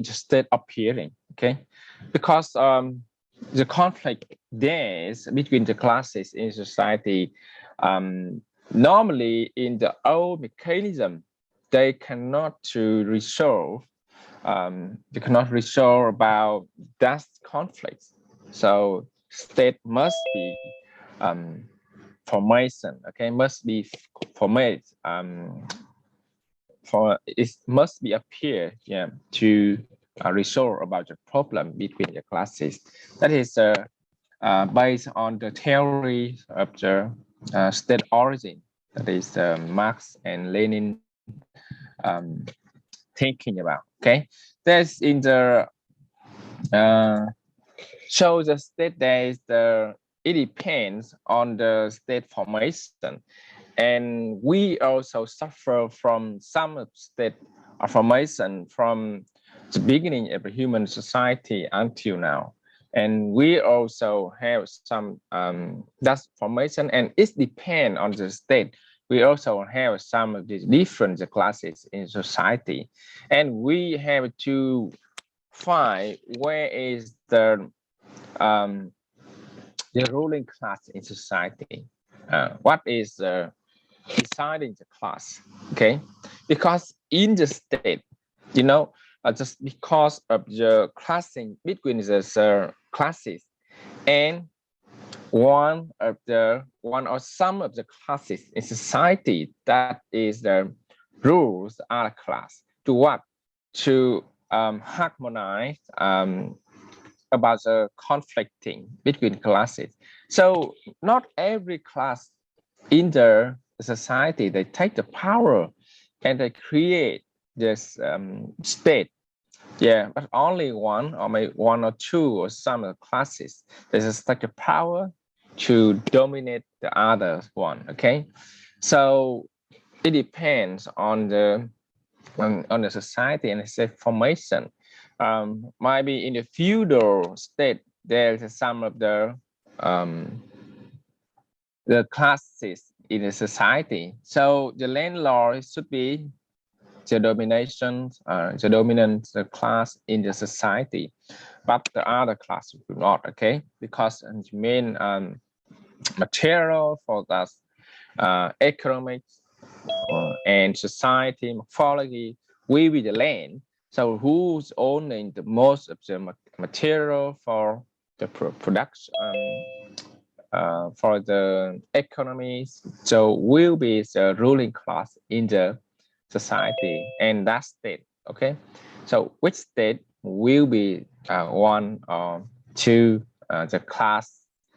state appearing. Okay, because the conflict there is between the classes in society. Normally, in the old mechanism, they cannot to resolve. They cannot resolve about that conflict. So state must be formation. Okay, must be formed. For it must be appear, yeah, to resolve about the problem between the classes. That is based on the theory of the state origin. That is Marx and Lenin thinking about. Okay, that's in the so the state there is the it depends on the state formation, and we also suffer from some state formation from the beginning of the human society until now. And we also have some that formation, and it depends on the state. We also have some of the different classes in society, and we have to find where is the ruling class in society. What is deciding the class? Okay, because in the state, you know, just because of the classing between the classes, and one or some of the classes in society, that is the rules are class to what, to harmonize about the conflicting between classes. So not every class in the society, they take the power and they create this state. Yeah, but only one or maybe one or two or some of the classes, there's such a power to dominate the other one. Okay, so it depends on the society and its formation. Maybe in the feudal state, there's some of the classes in the society. So the landlord should be the dominant class in the society, but the other class will not. Okay, because the main material for that economics and society morphology will be the land. So who's owning the most of the material for the production, for the economies? So will be the ruling class in the society and that state. Okay, so which state will be one or two the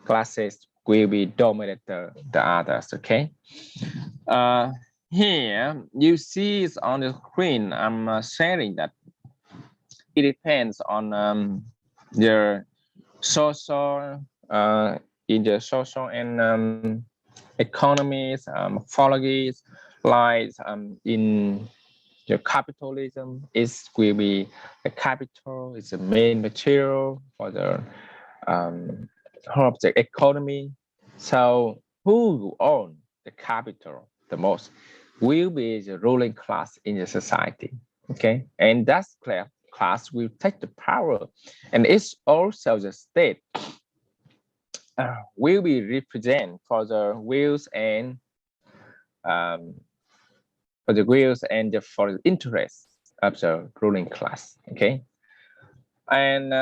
classes will be dominate the others. Okay. Here you see is on the screen. I'm sharing that it depends on your social in the social and economies, morphologies, like in the capitalism, it will be the capital is the main material for the whole of the economy. So who own the capital the most will be the ruling class in the society. Okay, and that class will take the power, and it's also the state will be represent for the wills and um, for the interests of the ruling class. Okay, and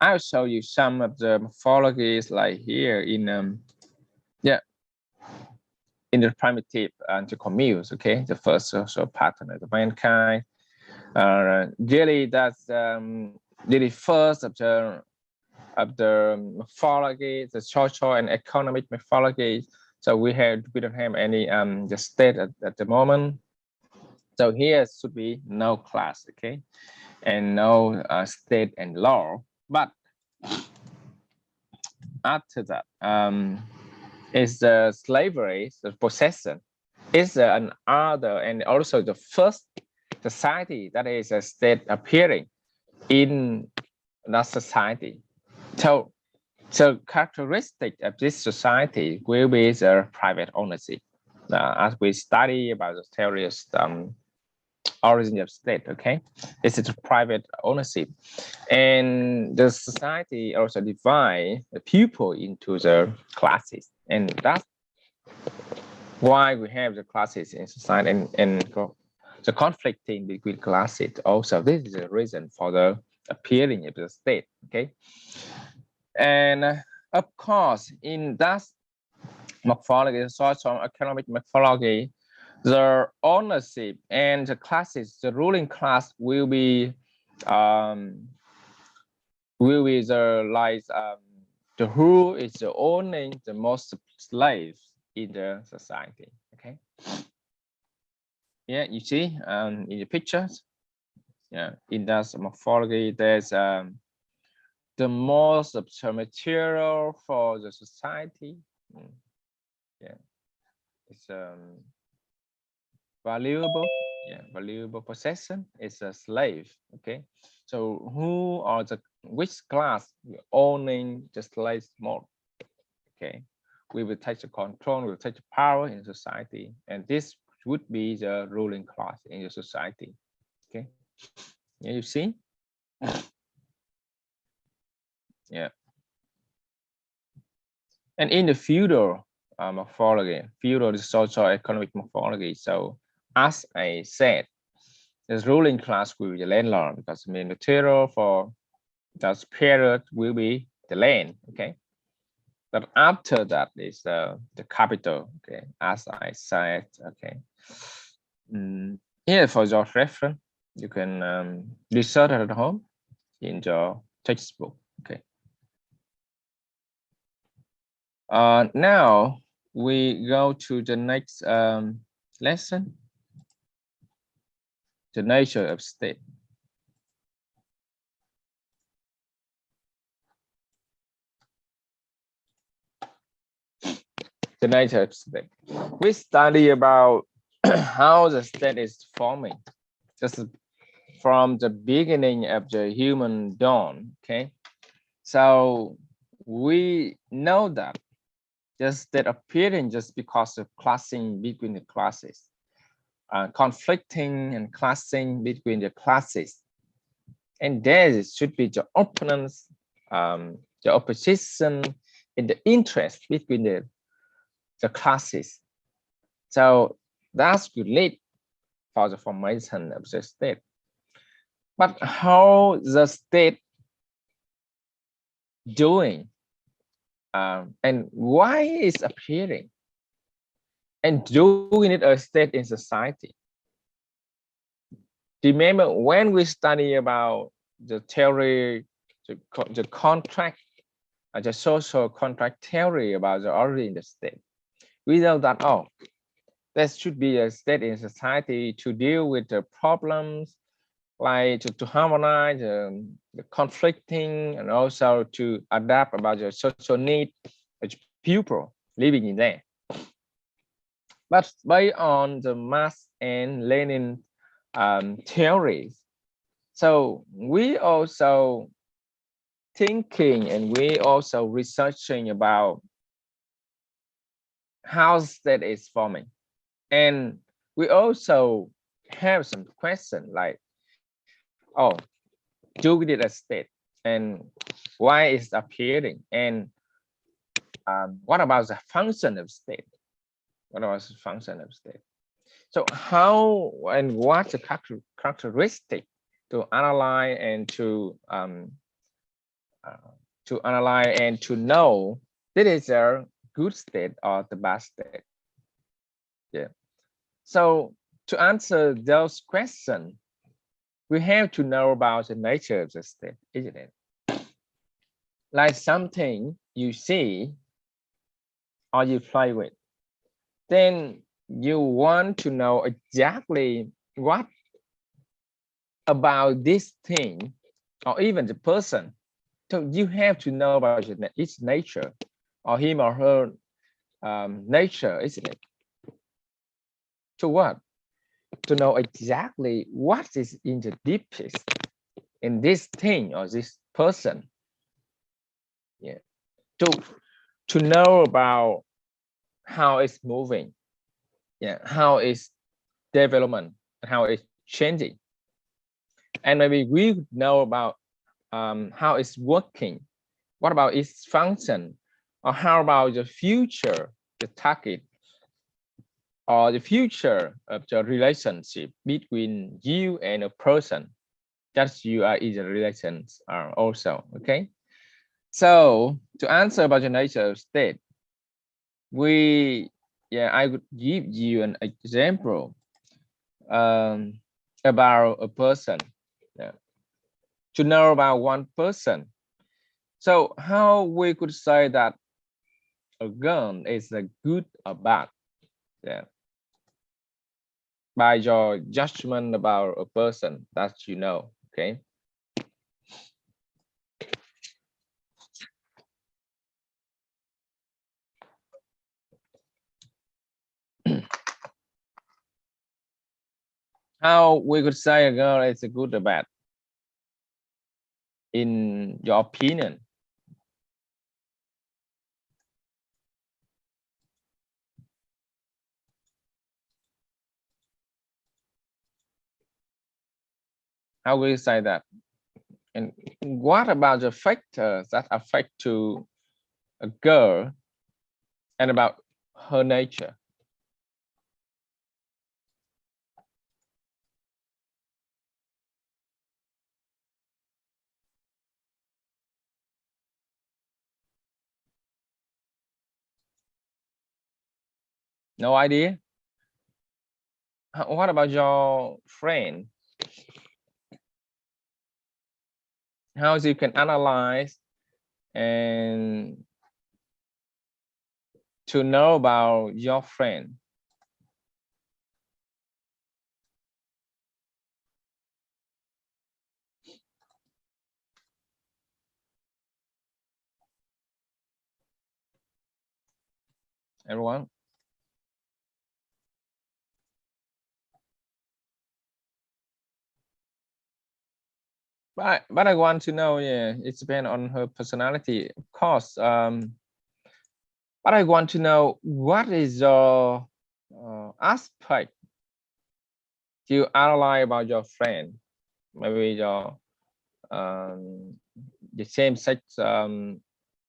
I'll show you some of the morphologies like here in yeah, in the primitive and the communes. Okay, the first social pattern of the mankind. Really, that's really first of the morphology, the social and economic morphology. So we don't have any the state at the moment. So here should be no class, okay, and no state and law. But after that, is the slavery, the possession, is another and also the first society that is a state appearing in that society. So characteristic of this society will be the private ownership. As we study about the theory of origin of state. Okay, this is private ownership, and the society also divide the people into the classes, and that's why we have the classes in society and the conflicting between classes. Also, this is the reason for the appearing of the state. Okay, and of course, in that morphology, social economic morphology, the ownership and the classes, the ruling class will be the like the who is the owning the most slaves in the society. Okay. Yeah, you see in the pictures. Yeah, in that morphology, there's the most of the material for the society. Yeah, it's valuable. Yeah, valuable possession is a slave. Okay, so who are the which class owning the slaves more? Okay, we will take the control, we will take the power in society, and this would be the ruling class in the society. Okay, yeah, you see. Yeah, and in the feudal morphology, feudal social economic morphology. So as I said, the ruling class will be the landlord because the main material for that period will be the land. Okay, but after that is the capital. Okay, as I said. Okay, here for your reference, you can research at home in your textbook. Okay. Now we go to the next lesson, the nature of state. The nature of state. We study about how the state is forming, just from the beginning of the human dawn. Okay, so we know that just that appearing just because of classing between the classes, conflicting and classing between the classes, and there should be the opponents, the opposition, and the interest between the classes. So that's good lead for the formation of the state. But how the state doing, and why is appearing, and doing it a state in society? Remember when we study about the theory, the contract, the social contract theory about the origin of the state. We know that, oh, there should be a state in society to deal with the problems, like to harmonize the conflicting, and also to adapt about the social need of people living in there. But based on the Marx and Lenin theories, so we also thinking and we also researching about how state is forming, and we also have some question like, oh, do we need a state, and why is it appearing, and what about the function of state? What about the function of state? So how and what's the characteristic to analyze and to analyze and to know this is a good state or the bad state? Yeah. So to answer those questions, we have to know about the nature of the state, isn't it? Like something you see or you play with, then you want to know exactly what about this thing or even the person. So you have to know about its nature or him or her nature, isn't it? To what? To know exactly what is in the deepest in this thing or this person. Yeah. To know about how it's moving. Yeah. How is development and how it's changing, and maybe we know about how it's working. What about its function? Or how about the future, the target, or the future of the relationship between you and a person that you are in the relations are also, okay? So to answer about the nature of state, I would give you an example about a person. Yeah. To know about one person. So how we could say that a girl is a good or bad? Yeah. By your judgment about a person that you know, okay? How we could say a girl is a good or bad in your opinion? How will you say that? And what about the factors that affect to a girl and about her nature? No idea? What about your friend? How you can analyze and to know about your friend? Everyone? But I want to know, yeah, it depends on her personality, of course. But I want to know what is your aspect to analyze about your friend, maybe your um, the same sex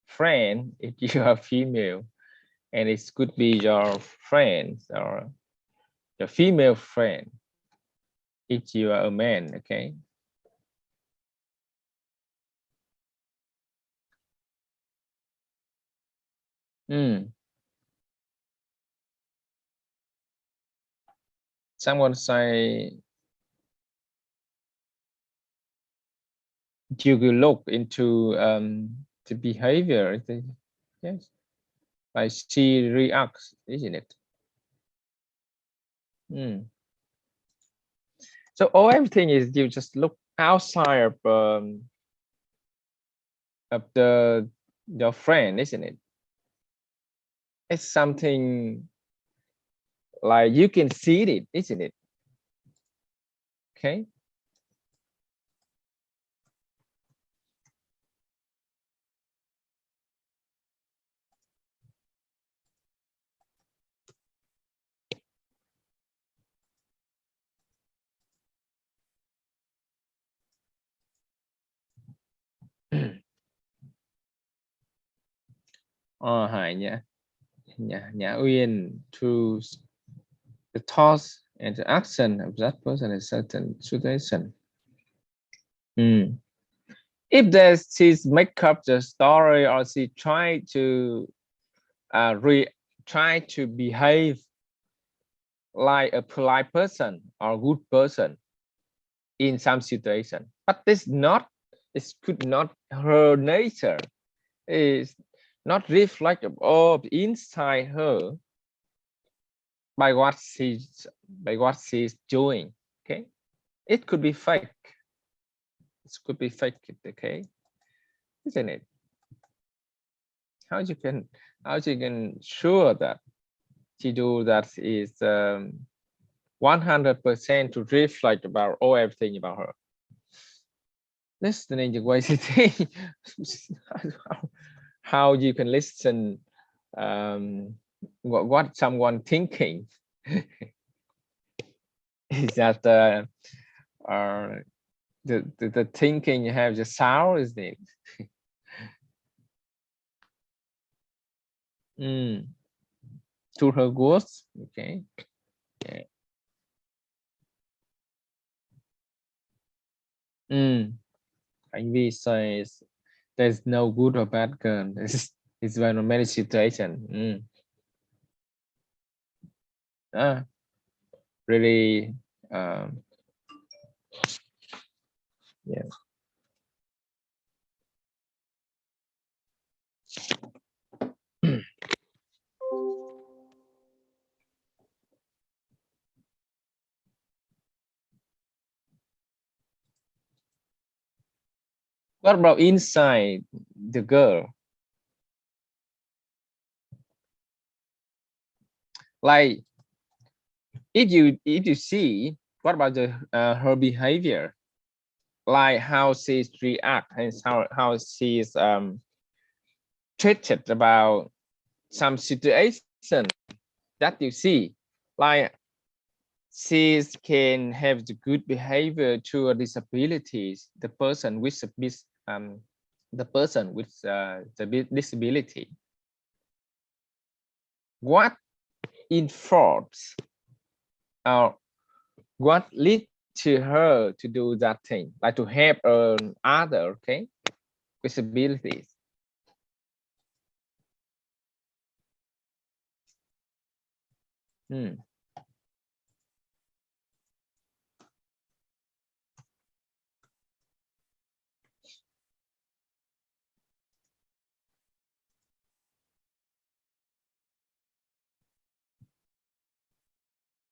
friend if you are female, and it could be your friend or your female friend if you are a man, okay? Mm. Someone say you will look into the behavior. Yes, like she reacts, isn't it? Mm. So all everything is you just look outside of the your friend, isn't it? It's something like you can see it, isn't it? Okay. Hải Nhã Uyên to the thoughts and the action of that person in certain situation. Mm. If there's she's make up the story or she try to try to behave like a polite person or good person in some situation, but this could not her nature is not reflective of inside her by what she's doing. Okay, it could be fake. It could be fake. Okay, isn't it? How you can sure that she do that is 100% to reflect about all everything about her. Listening to what she think, how you can listen what someone thinking. Is that uh, the thinking you have just sour, is it? To her goals. Okay. Yeah. Anh V says there's no good or bad girl. It's one of many situations. Ah, really. Um, yeah. What about inside the girl? Like if you see, what about the her behavior? Like how she's react and how she's treated about some situation that you see. Like she can have the good behavior to disabilities, the person with the person with the disability. What informs or what lead to her to do that thing, like to help other, okay, disabilities. Hmm.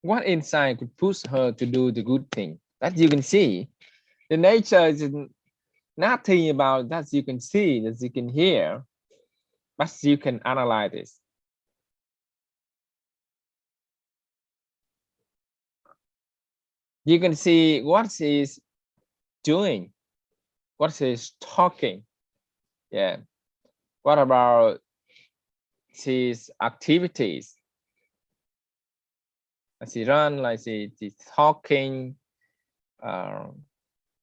What insight could push her to do the good thing? That you can see. The nature is nothing about that you can see, that you can hear, but you can analyze this. You can see what she's doing, what she's talking. Yeah. What about his activities? Like she run, like she's talking, uh,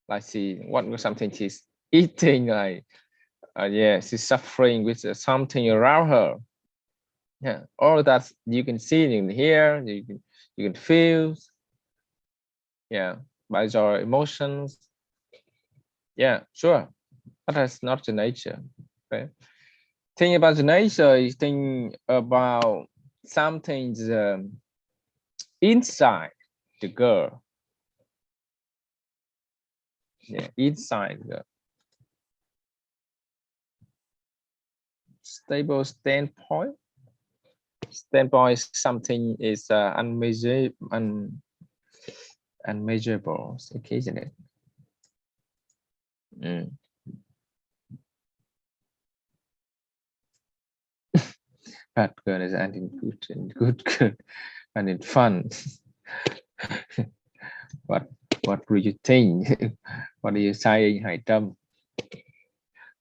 like she what was something she's eating, like yeah, she's suffering with something around her. Yeah, all that you can see, you can hear, you can feel. Yeah, by your emotions. Yeah, sure, but that's not the nature. Okay, think about the nature is think about something inside the girl. Yeah, inside the stable standpoint. Standpoint is something is unmeasurable, okay, isn't it? Mm. Bad girl is and good and good girl and in fun. what what do you think? What are you saying, Hải Trâm?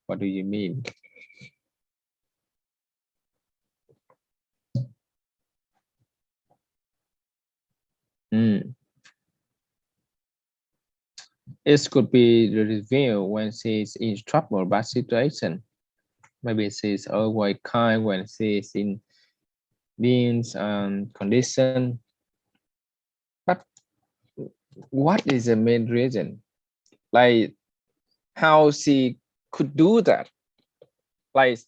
What do you mean? Mm. It could be the reveal when she's in trouble, bad situation. Maybe she's always kind when she's in means condition. But what is the main reason? Like how she could do that? Like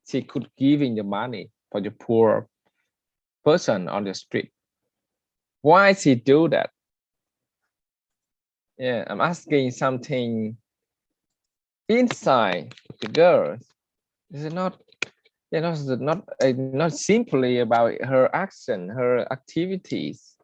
she could giving the money for the poor person on the street. Why she do that? Yeah, I'm asking something inside the girl. Is it not? You know, not simply about her action, her activities.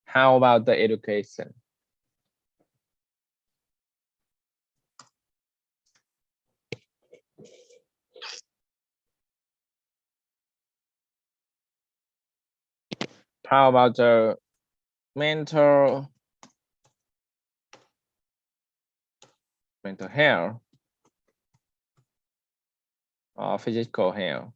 How about the education? How about the mental health or physical health?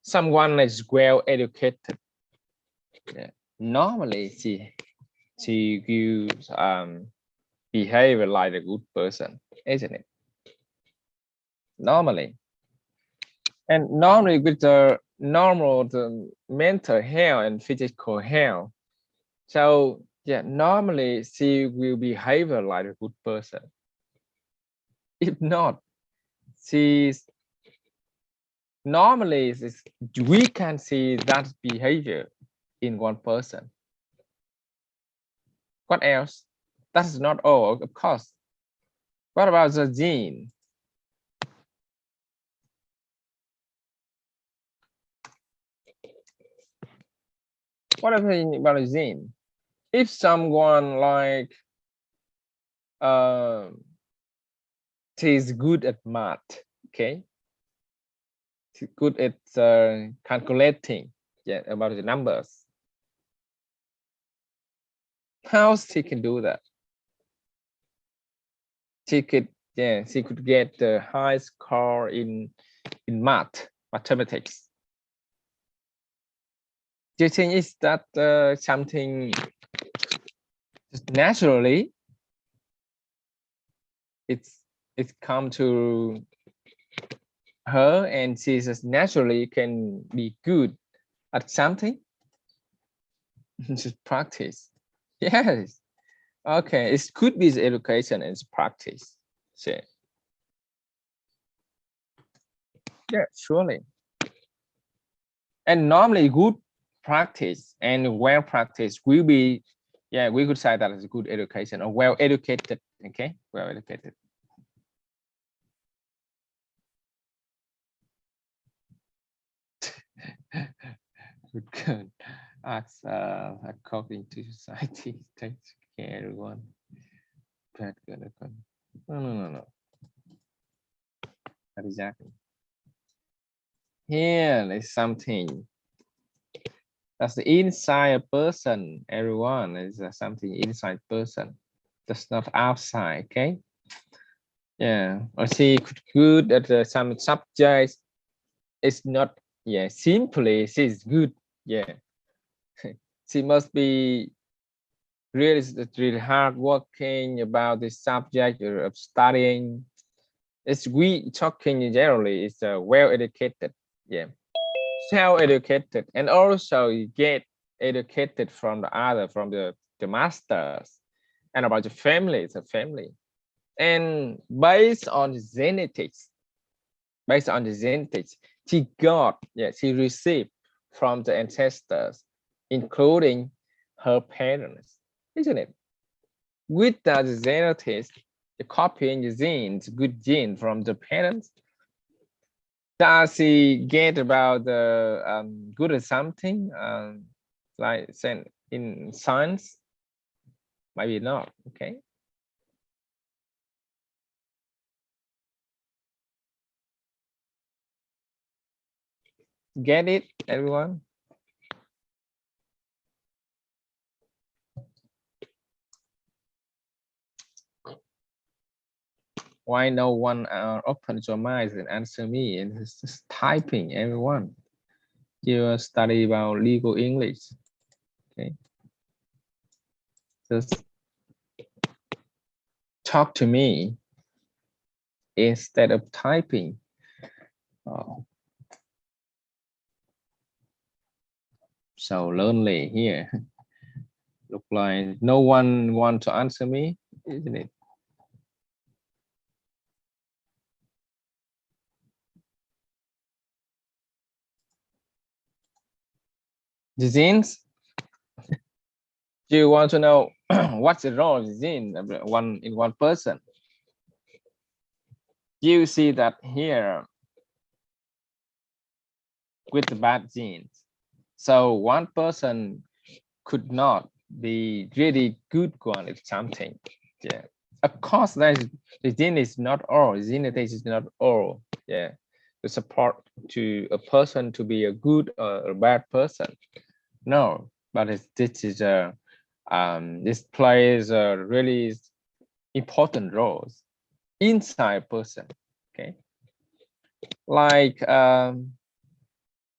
Someone is well educated. Yeah. Normally, she gives behavior like a good person, isn't it? Normally, and normally with the mental health and physical health. So yeah, normally she will behave like a good person. If not, she's normally we can see that behavior in one person. What else? That's not all, of course. What about the gene? What about the gene? If someone like she's good at math, okay, she's good at calculating, yeah, about the numbers. How she can do that? She could, yeah, she could get the high score in mathematics. Do you think is that something just naturally it's come to her and she just naturally can be good at something? Just practice. Yes. Okay, it could be the education and practice. So, yeah, surely. And normally good practice and well practice will be, yeah, we could say that as a good education or well educated. Okay, well educated. Good. Acts according to society. Take care, everyone. Bad good. No. Not exactly. Here is something that's the inside a person. Everyone is something inside person. That's not outside. Okay. Yeah. Or she could good at some subjects. It's not. Yeah. Simply she's good. Yeah. She must be really hard working about the subject of studying. It's we talking generally. It's well educated. Yeah. Self-educated, and also you get educated from the other, from the masters, and about the family. It's a family, and based on the genetics, she got, yeah, she received from the ancestors, including her parents, isn't it? With the genetics, the copying the genes, good gene from the parents, does he get about the good at something like say in science? Maybe not. Okay. Get it, everyone? Why no one opens your mind and answer me? And it's just typing, everyone. You study about legal English. Okay. Just talk to me instead of typing. Oh, so lonely here. Look like no one want to answer me, isn't it? The genes. Do you want to know what's the role of the gene in one person? You see that here with the bad genes. So one person could not be really good one at something. Yeah. Of course, that the gene is not all. Genetic is not all. Yeah. The support to a person to be a good or a bad person. No, but this is a this plays a really important roles inside person. Okay, like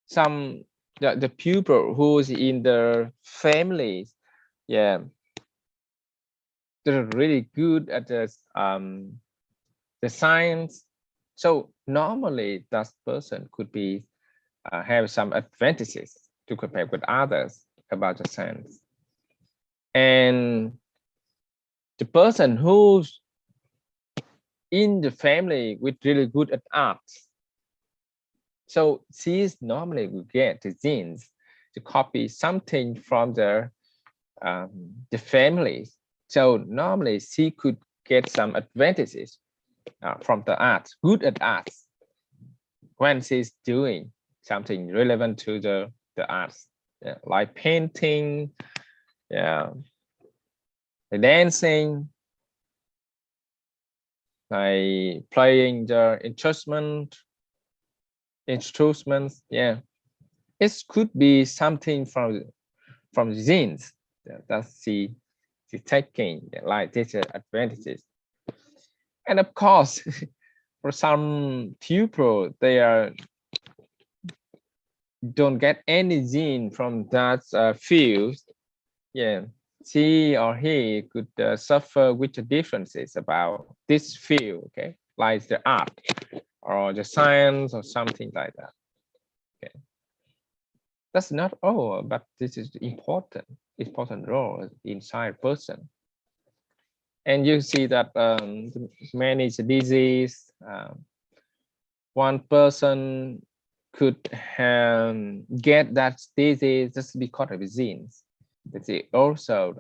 some the pupil who's in the families, yeah, they're really good at the science. So normally that person could be have some advantages to compare with others about the science. And the person who's in the family with really good at arts, so she's normally will get the genes to copy something from the family. So normally she could get some advantages from the arts, good at arts, when she's doing something relevant to the arts, yeah, like painting, yeah, the dancing, like playing the instruments, yeah. It could be something from genes that she taking, like this advantages. And of course, for some people, they don't get any gene from that field. Yeah, she or he could suffer with the differences about this field. Okay, like the art or the science or something like that. Okay, that's not all, but this is important role inside person. And you see that many disease, one person could get that disease just because of the genes. But also,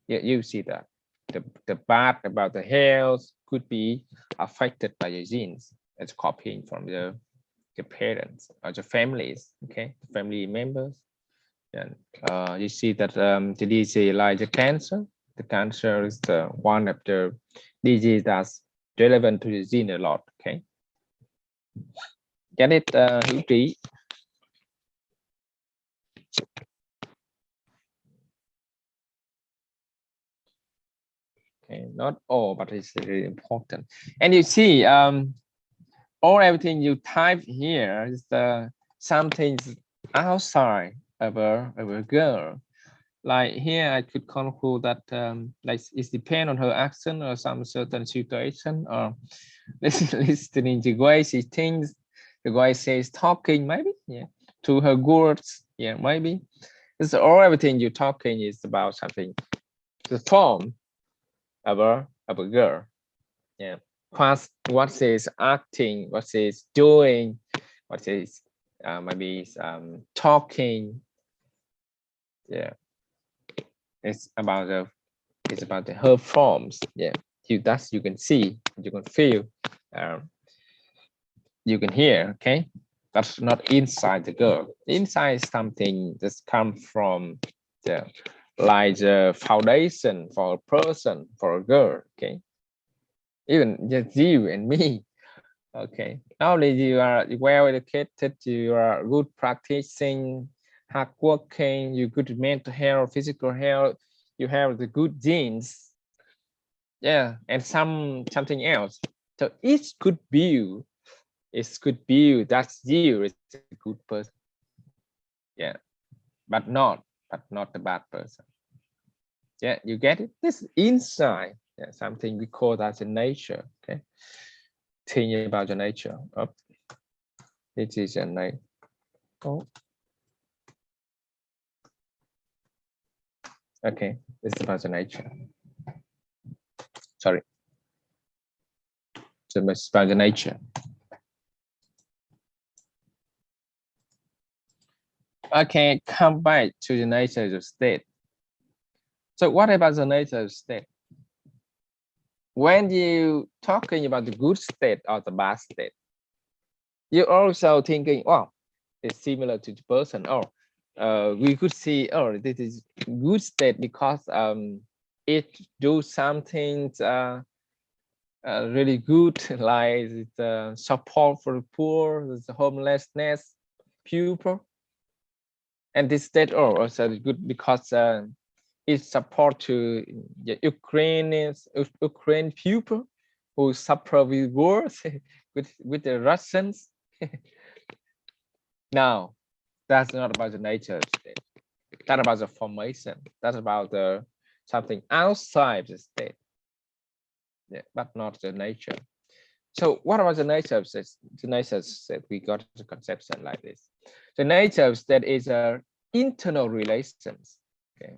you see that the bad about the health could be affected by the genes. It's copying from the parents or the families, okay, the family members. And you see that the disease like the cancer is one of the disease that's relevant to the gene a lot, okay. Get it, Hữu Trí? Okay, not all, but it's really important. And you see, all everything you type here is something outside of a girl. Like here, I could conclude that like it depends on her accent or some certain situation, or listening the way she thinks, the way she's talking, maybe, yeah, to her words, yeah, maybe. It's all everything you're talking is about something, the form of a girl, yeah. What she's acting, what she's doing, what she's maybe talking, yeah. It's about her forms, yeah. That's you can see, you can feel, um, you can hear, okay. That's not inside the girl. Inside something that's come from the like the foundation for a person, for a girl, okay. Even just you and me, okay. Not only you are well educated, you are good practicing, hard working, you good mental health, physical health, you have the good genes, yeah, and something else. So it could be you. It could be you. That's you. It's a good person. Yeah, but not the bad person. Yeah, you get it. This inside, yeah, something we call that the nature. Okay, thinking about the nature of it is a nature. Oh, okay, it's about the nature. Sorry, so it's about the nature. Okay, come back to the nature of state. So what about the nature of state? When you talking about the good state or the bad state, you're also thinking, well, is similar to the person, or we could see, oh, this is good state because it do something really good, like support for the poor, the homelessness, pupil. And this state also good because it support to the Ukraine people who suffer with wars with the Russians. Now, that's not about the nature state. That's about the formation. That's about the something outside the state, yeah, but not the nature. So what about the nature of state? The nature of state, we got the conception like this. The nature of state is a internal relations. Okay,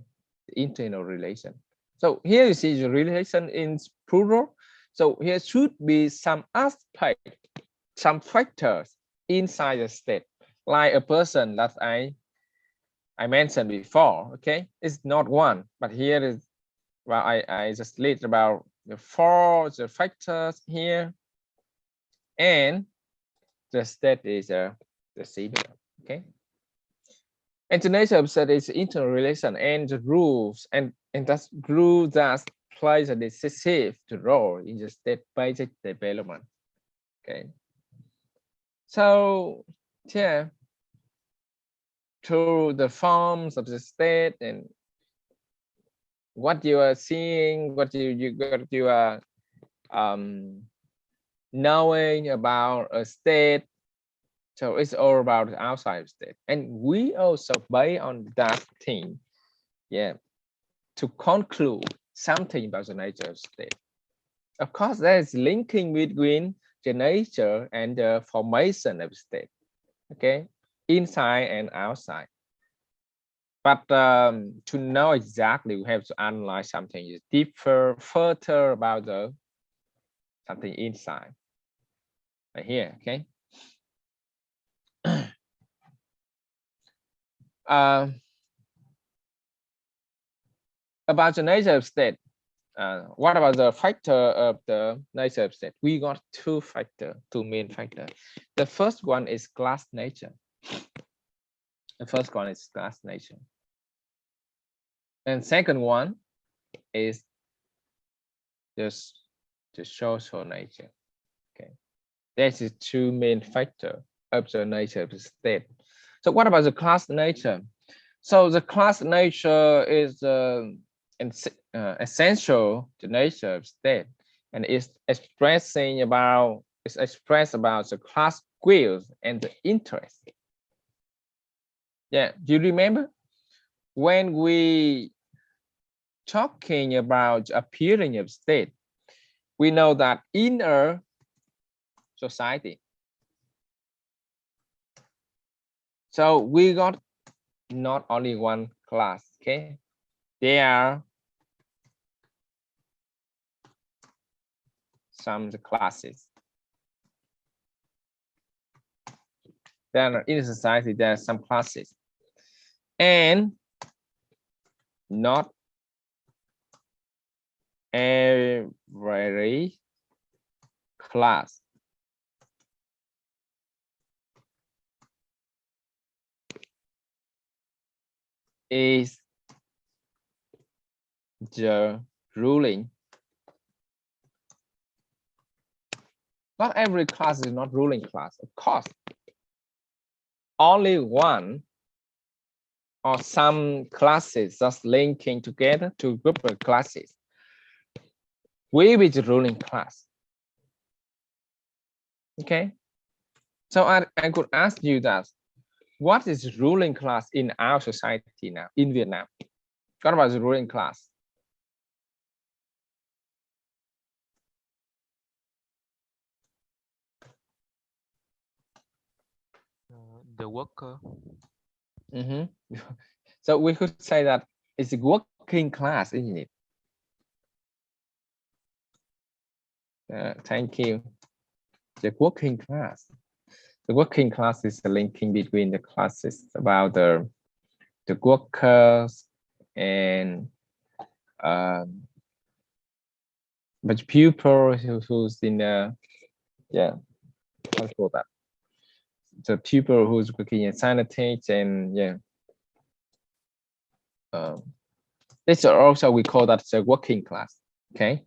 the internal relation. So here you see the relation in plural. So here should be some aspect, some factors inside the state, like a person that I mentioned before. Okay, it's not one, but here is, well, I just read about the the factors here, and the state is the similar. Okay, and the nature of state is interrelation and the rules, and that rule that plays a decisive role in the state basic development. Okay, so yeah, through the forms of the state and what you are seeing, what you are knowing about a state. So it's all about the outside state, and we also based on that thing, yeah, to conclude something about the nature of state. Of course, there is linking between the nature and the formation of state. Okay, inside and outside. But to know exactly, we have to analyze something deeper, further about the something inside. Right here, okay. About the nature of state, what about the factor of the nature of state? We got two main factors. The first one is class nature. The first one is class nature. And second one is just the social nature. Okay, that's the two main factors of the nature of the state. So what about the class nature? So the class nature is essential to nature of state, and is expressed about the class skills and the interest. Yeah, do you remember when we talking about appearing of state? We know that in a society, so we got not only one class. Okay, there are some classes. Then in society, there are some classes, and not every class is the ruling. Not every class is not ruling class, of course. Only one or some classes just linking together to group of classes will be the ruling class. Okay, so I could ask you that, what is ruling class in our society now in Vietnam? What about the ruling class? The worker. So we could say that it's a working class, isn't it? Thank you. The working class. The working class is the linking between the classes about the workers and but people who's in the, yeah, how to call that, the people who's working in sanitation, yeah. This also we call that the working class. Okay.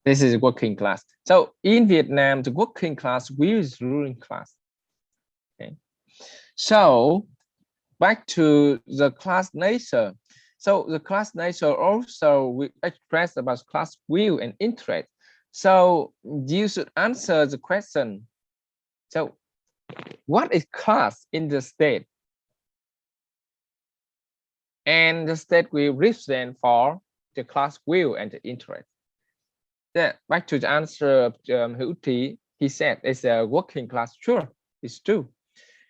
This is working class. So in Vietnam, the working class is ruling class. Okay. So back to the class nature. So the class nature also we express about class will and interest. So you should answer the question. So what is class in the state? And the state will represent for the class will and the interest. Yeah, back to the answer of Hữu Trí, he said it's a working class. Sure, it's true.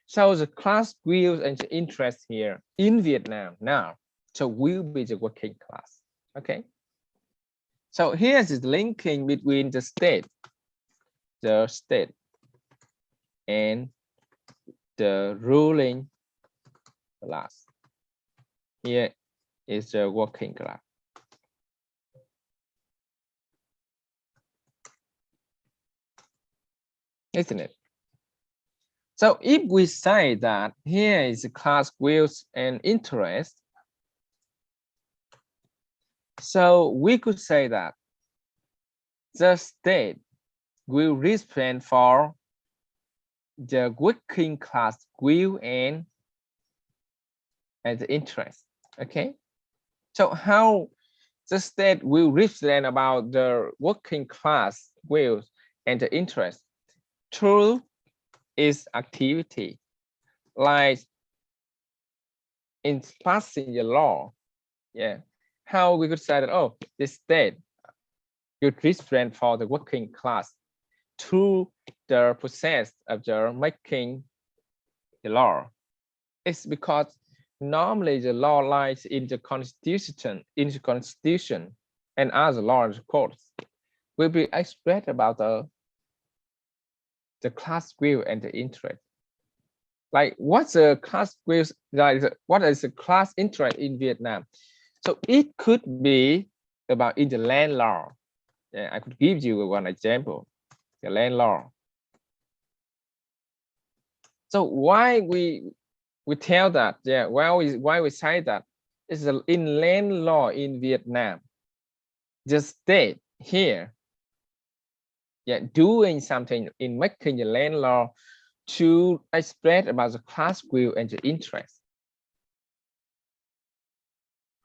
So the class will and the interest here in Vietnam now, so will be the working class. Okay. So here's the linking between the state and the ruling class. Here is the working class. Isn't it? So if we say that here is the class wills and interest, so we could say that the state will represent for the working class will and the interest. Okay. So how the state will represent about the working class wills and the interest through its activity, like in passing the law. Yeah. How we could say that, oh, the state will represent for the working class through the process of the making the law. It's because normally the law lies in the constitution, and other laws, of course, will be expressed about the class will and the interest. Like what's the class will, like what is the class interest in Vietnam? So it could be about in the land law. Yeah, I could give you one example, the land law. So why we tell that, yeah, why we say that is in land law in Vietnam, the state here, yeah, doing something in making the land law to express about the class will and the interest.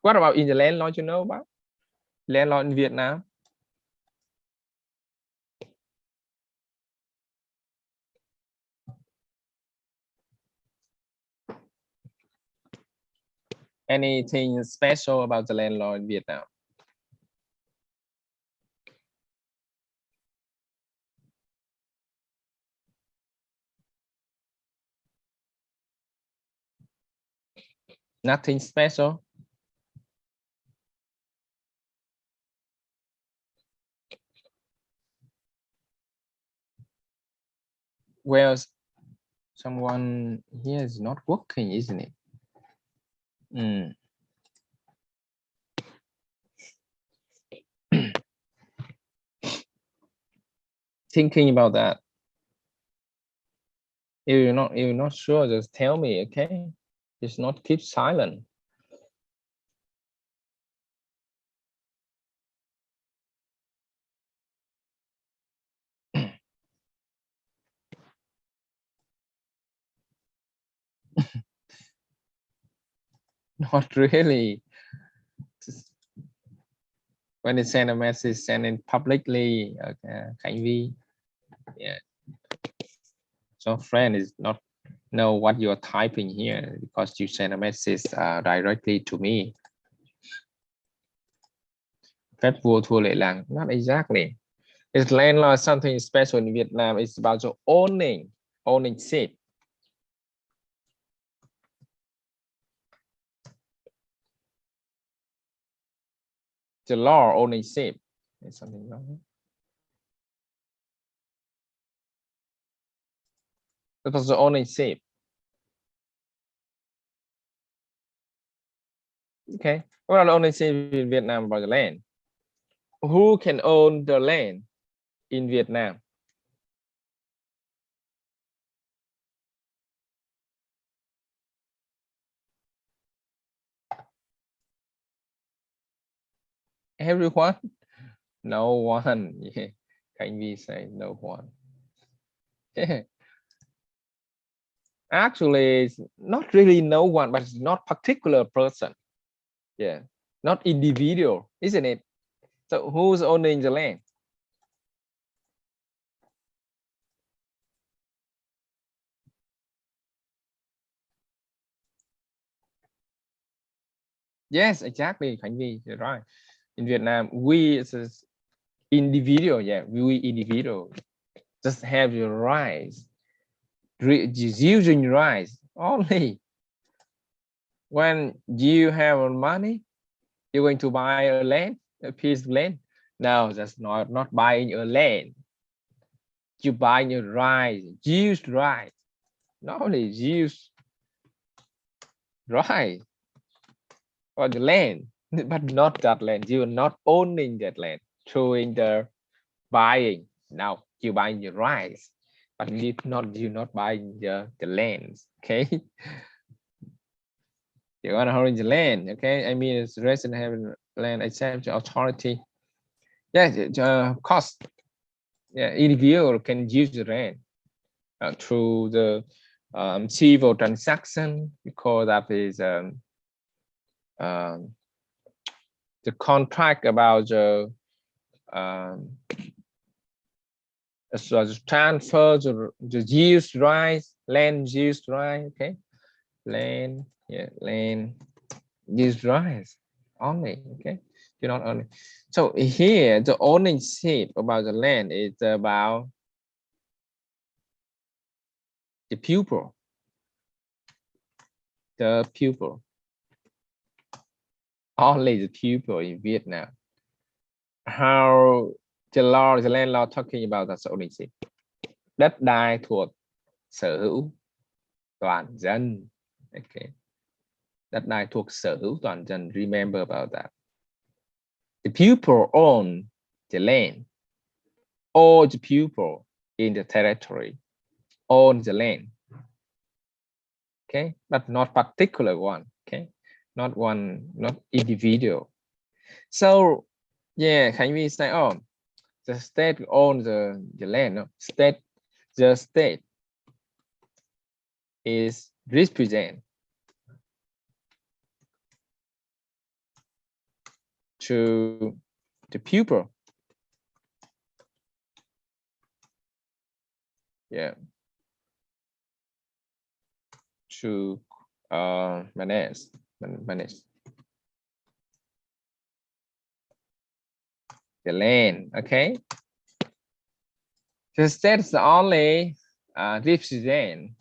What about in the land law? You know about land law in Vietnam? Anything special about the land law in Vietnam? Nothing special. Well, someone here is not working, isn't it? Thinking about that. If you're not sure, just tell me, okay? Just not keep silent. Not really. When they send a message, send it publicly. Okay, Khánh Vi. Yeah. So friend is not know what you're typing here because you send a message directly to me. Phép vua thua lệ làng. Not exactly. It's land law, something special in Vietnam. It's about the owning seat. The law owning seat. It's something wrong. It was the owning seat. Okay. What are the owning seat in Vietnam about the land? who can own the land in Vietnam? Everyone? No one. Yeah. Can we say no one? Actually, it's not really no one, but it's not particular person. Yeah, not individual, isn't it? So who's owning the land? Yes, exactly. Khánh Vi, you're right. In Vietnam, we is an individual. Yeah, we individual just have your rights, using rights only. When you have money, you're going to buy a land, a piece of land. No, that's not buying a land. You buy your rights, use rights. Not only use right for the land, but not that land. You're not owning that land, showing the buying. Now you buying your rights, but you're not buying the lands. Okay, you want to hold the land. Okay, I mean it's resident having land except authority. Yes, of course. Yeah, individual can use the land through the civil transaction. We call that is um, the contract about the transfer the use rights, land use right. Okay, land, yeah, land use rights only. Okay, you're not only. So here the ownership about the land is about the pupil. The pupil. Only the pupil in Vietnam. How the law, the land law talking about that ownership. Đất đai thuộc sở hữu toàn dân. Okay. Đất đai thuộc sở hữu toàn dân. Remember about that. The people own the land. All the people in the territory own the land. Okay, but not particular one. Okay, not one, not individual. So yeah, can we say, oh, the state owns the land? No? The state is represent to the people. Yeah. To manage the land. Okay. The state is only represent.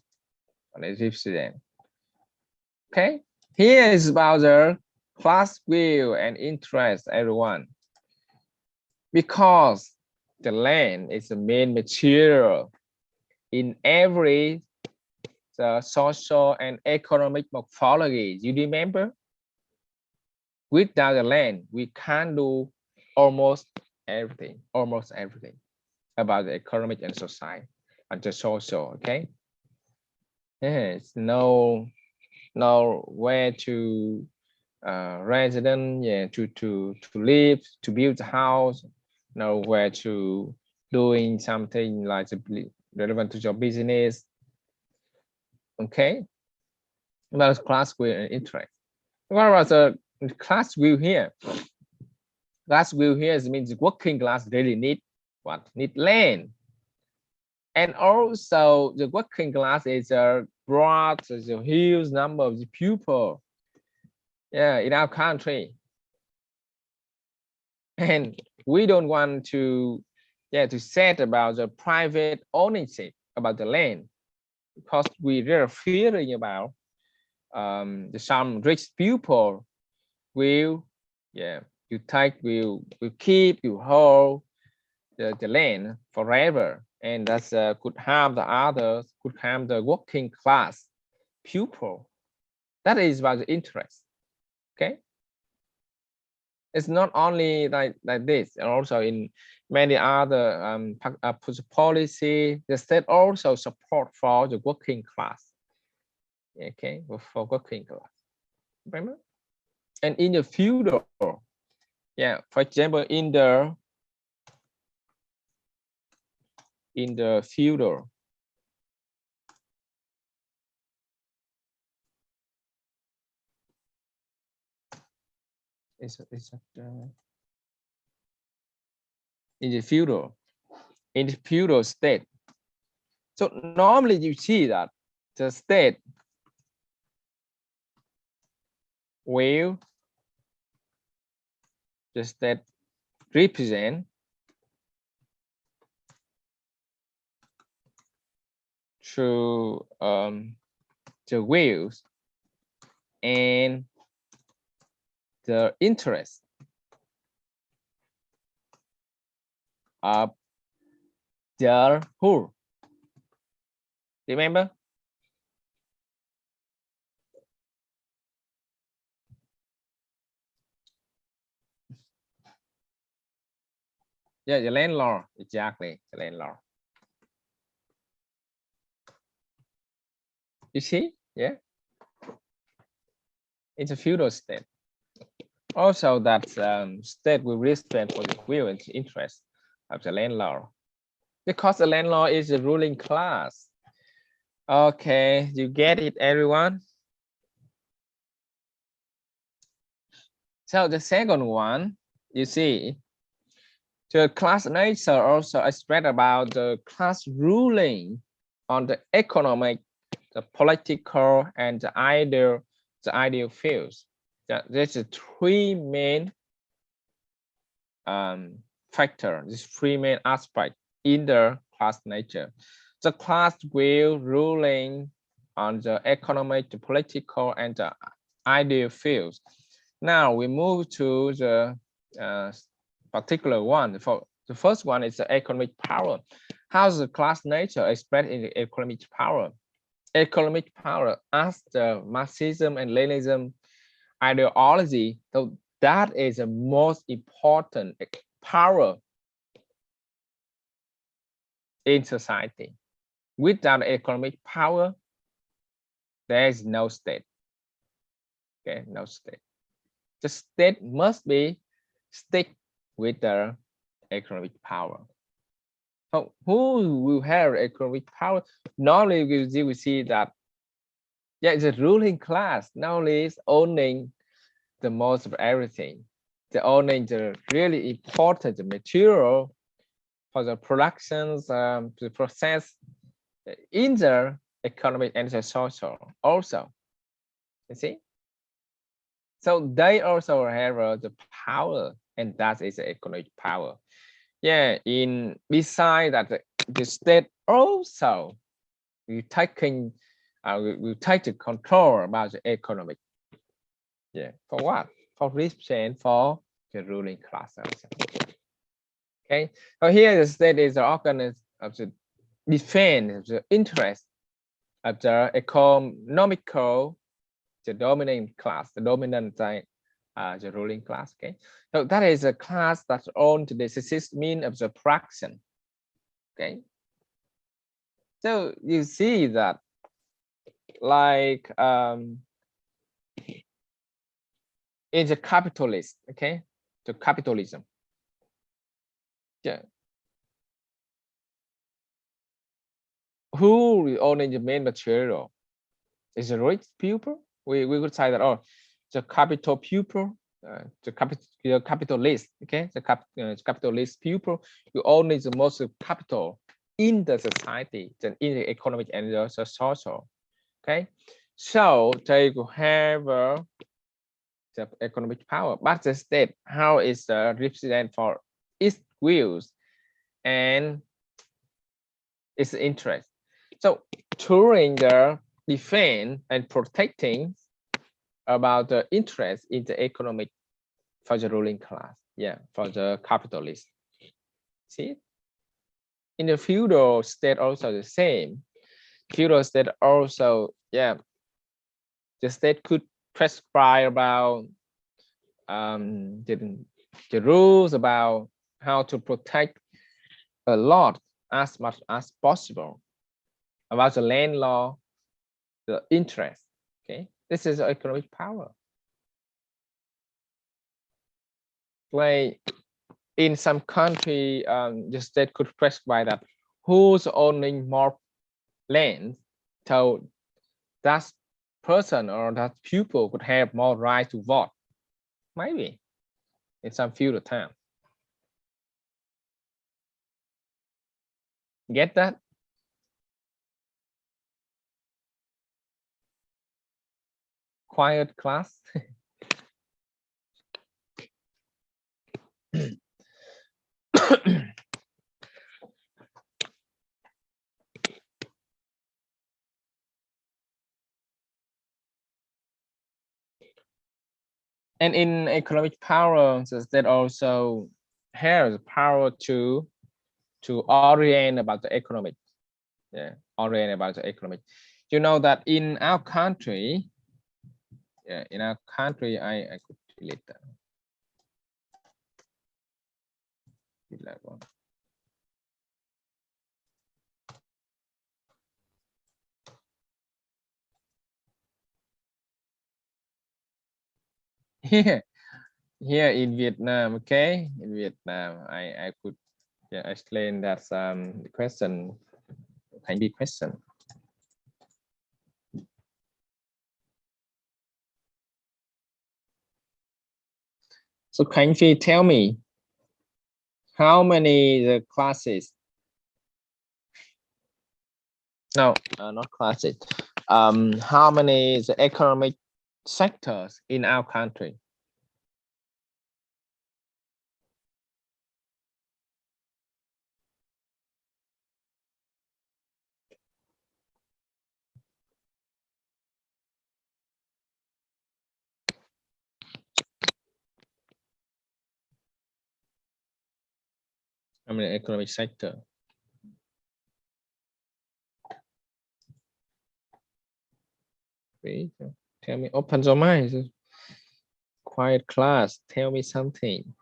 Okay. Here is about the class view and interest, everyone. Because the land is the main material in every social and economic morphology. You remember? Without the land, we can't do almost everything about the economic and society and the social. Okay. Yes, no where to resident, yeah, to live, to build a house, nowhere to doing something like relevant to your business. Okay, that's class view and interest. What about the class view here? Class view here means working class really need what? Need land. And also the working class is a broad, there's a huge number of the people, yeah, in our country. And we don't want to, yeah, to set about the private ownership about the land, because we are fearing about some rich people will, yeah, you take, will keep, you hold the land forever, and that's could harm the others, could harm the working class people. That is about the interest. Okay, It's not only like this, and also in many other policy, the state also support for the working class. Okay, for working class. Remember? And in the feudal, yeah, for example, in the feudal, in the feudal state. So normally you see that the state will represent through the wills and the interest of the whole. Remember? Yeah, the landlord, exactly, the landlord. You see? Yeah. It's a feudal state. Also, that state will respect for the will and interest of the landlord, because the landlord is the ruling class. Okay, you get it, everyone? So the second one, you see, the class nature also express about the class ruling on the economic, the political, and the ideal fields. There's the three main factor, these three main aspects in the class nature. The class will ruling on the economic, the political, and the ideal fields. Now we move to the particular one. For the first one is the economic power. How's the class nature expressed in the economic power? Economic power as the Marxism and Leninism ideology, so that is the most important power in society. Without economic power, there is no state. Okay, no state. The state must be stick with the economic power. So who will have economic power? Normally we will see that, yeah, it's a ruling class. Normally is owning the most of everything. They're owning the really important material for the productions, the process in the economic and the social also. You see? So they also have the power, and that is the economic power. Yeah, in beside that, the state also will take the control about the economic. Yeah, for what? For represent for the ruling class also. Okay, so here the state is the organ of the defense the interest of the economical, the dominant class, the dominant side, the ruling class. Okay, so that is a class that owns the system of the production. Okay, so you see that like it's a capitalist. Okay, the capitalism. Yeah. Who owning the main material? Is the rich people? We could say that, oh, the capital people, the capitalist, okay, the capitalist people, you own the most capital in the society, then in the economic and the social, okay. So they will have the economic power, but the state, how is represent for its wills and its interest. So during the defense and protecting about the interest in the economic for the ruling class, yeah, for the capitalist. See, in the feudal state also the same. Feudal state also, yeah, the state could prescribe about the rules about how to protect a lot as much as possible, about the land law, the interest. Okay, this is economic power. Like in some country, the state could specify that who's owning more land, so that person or that pupil could have more right to vote. Maybe in some future time. Get that? Quiet class. And in economic power, the state also has power to orient about the economic. Yeah, orient about the economic. You know that in our country, yeah, in our country, I could delete that. Delete one. Here in Vietnam, okay, in Vietnam, I could explain that the question can be question. So Khánh Phi, tell me how many the classes? No, not classes. How many the economic sectors in our country? How many economic sector? Please tell me. Open your mind. Quiet class. Tell me something.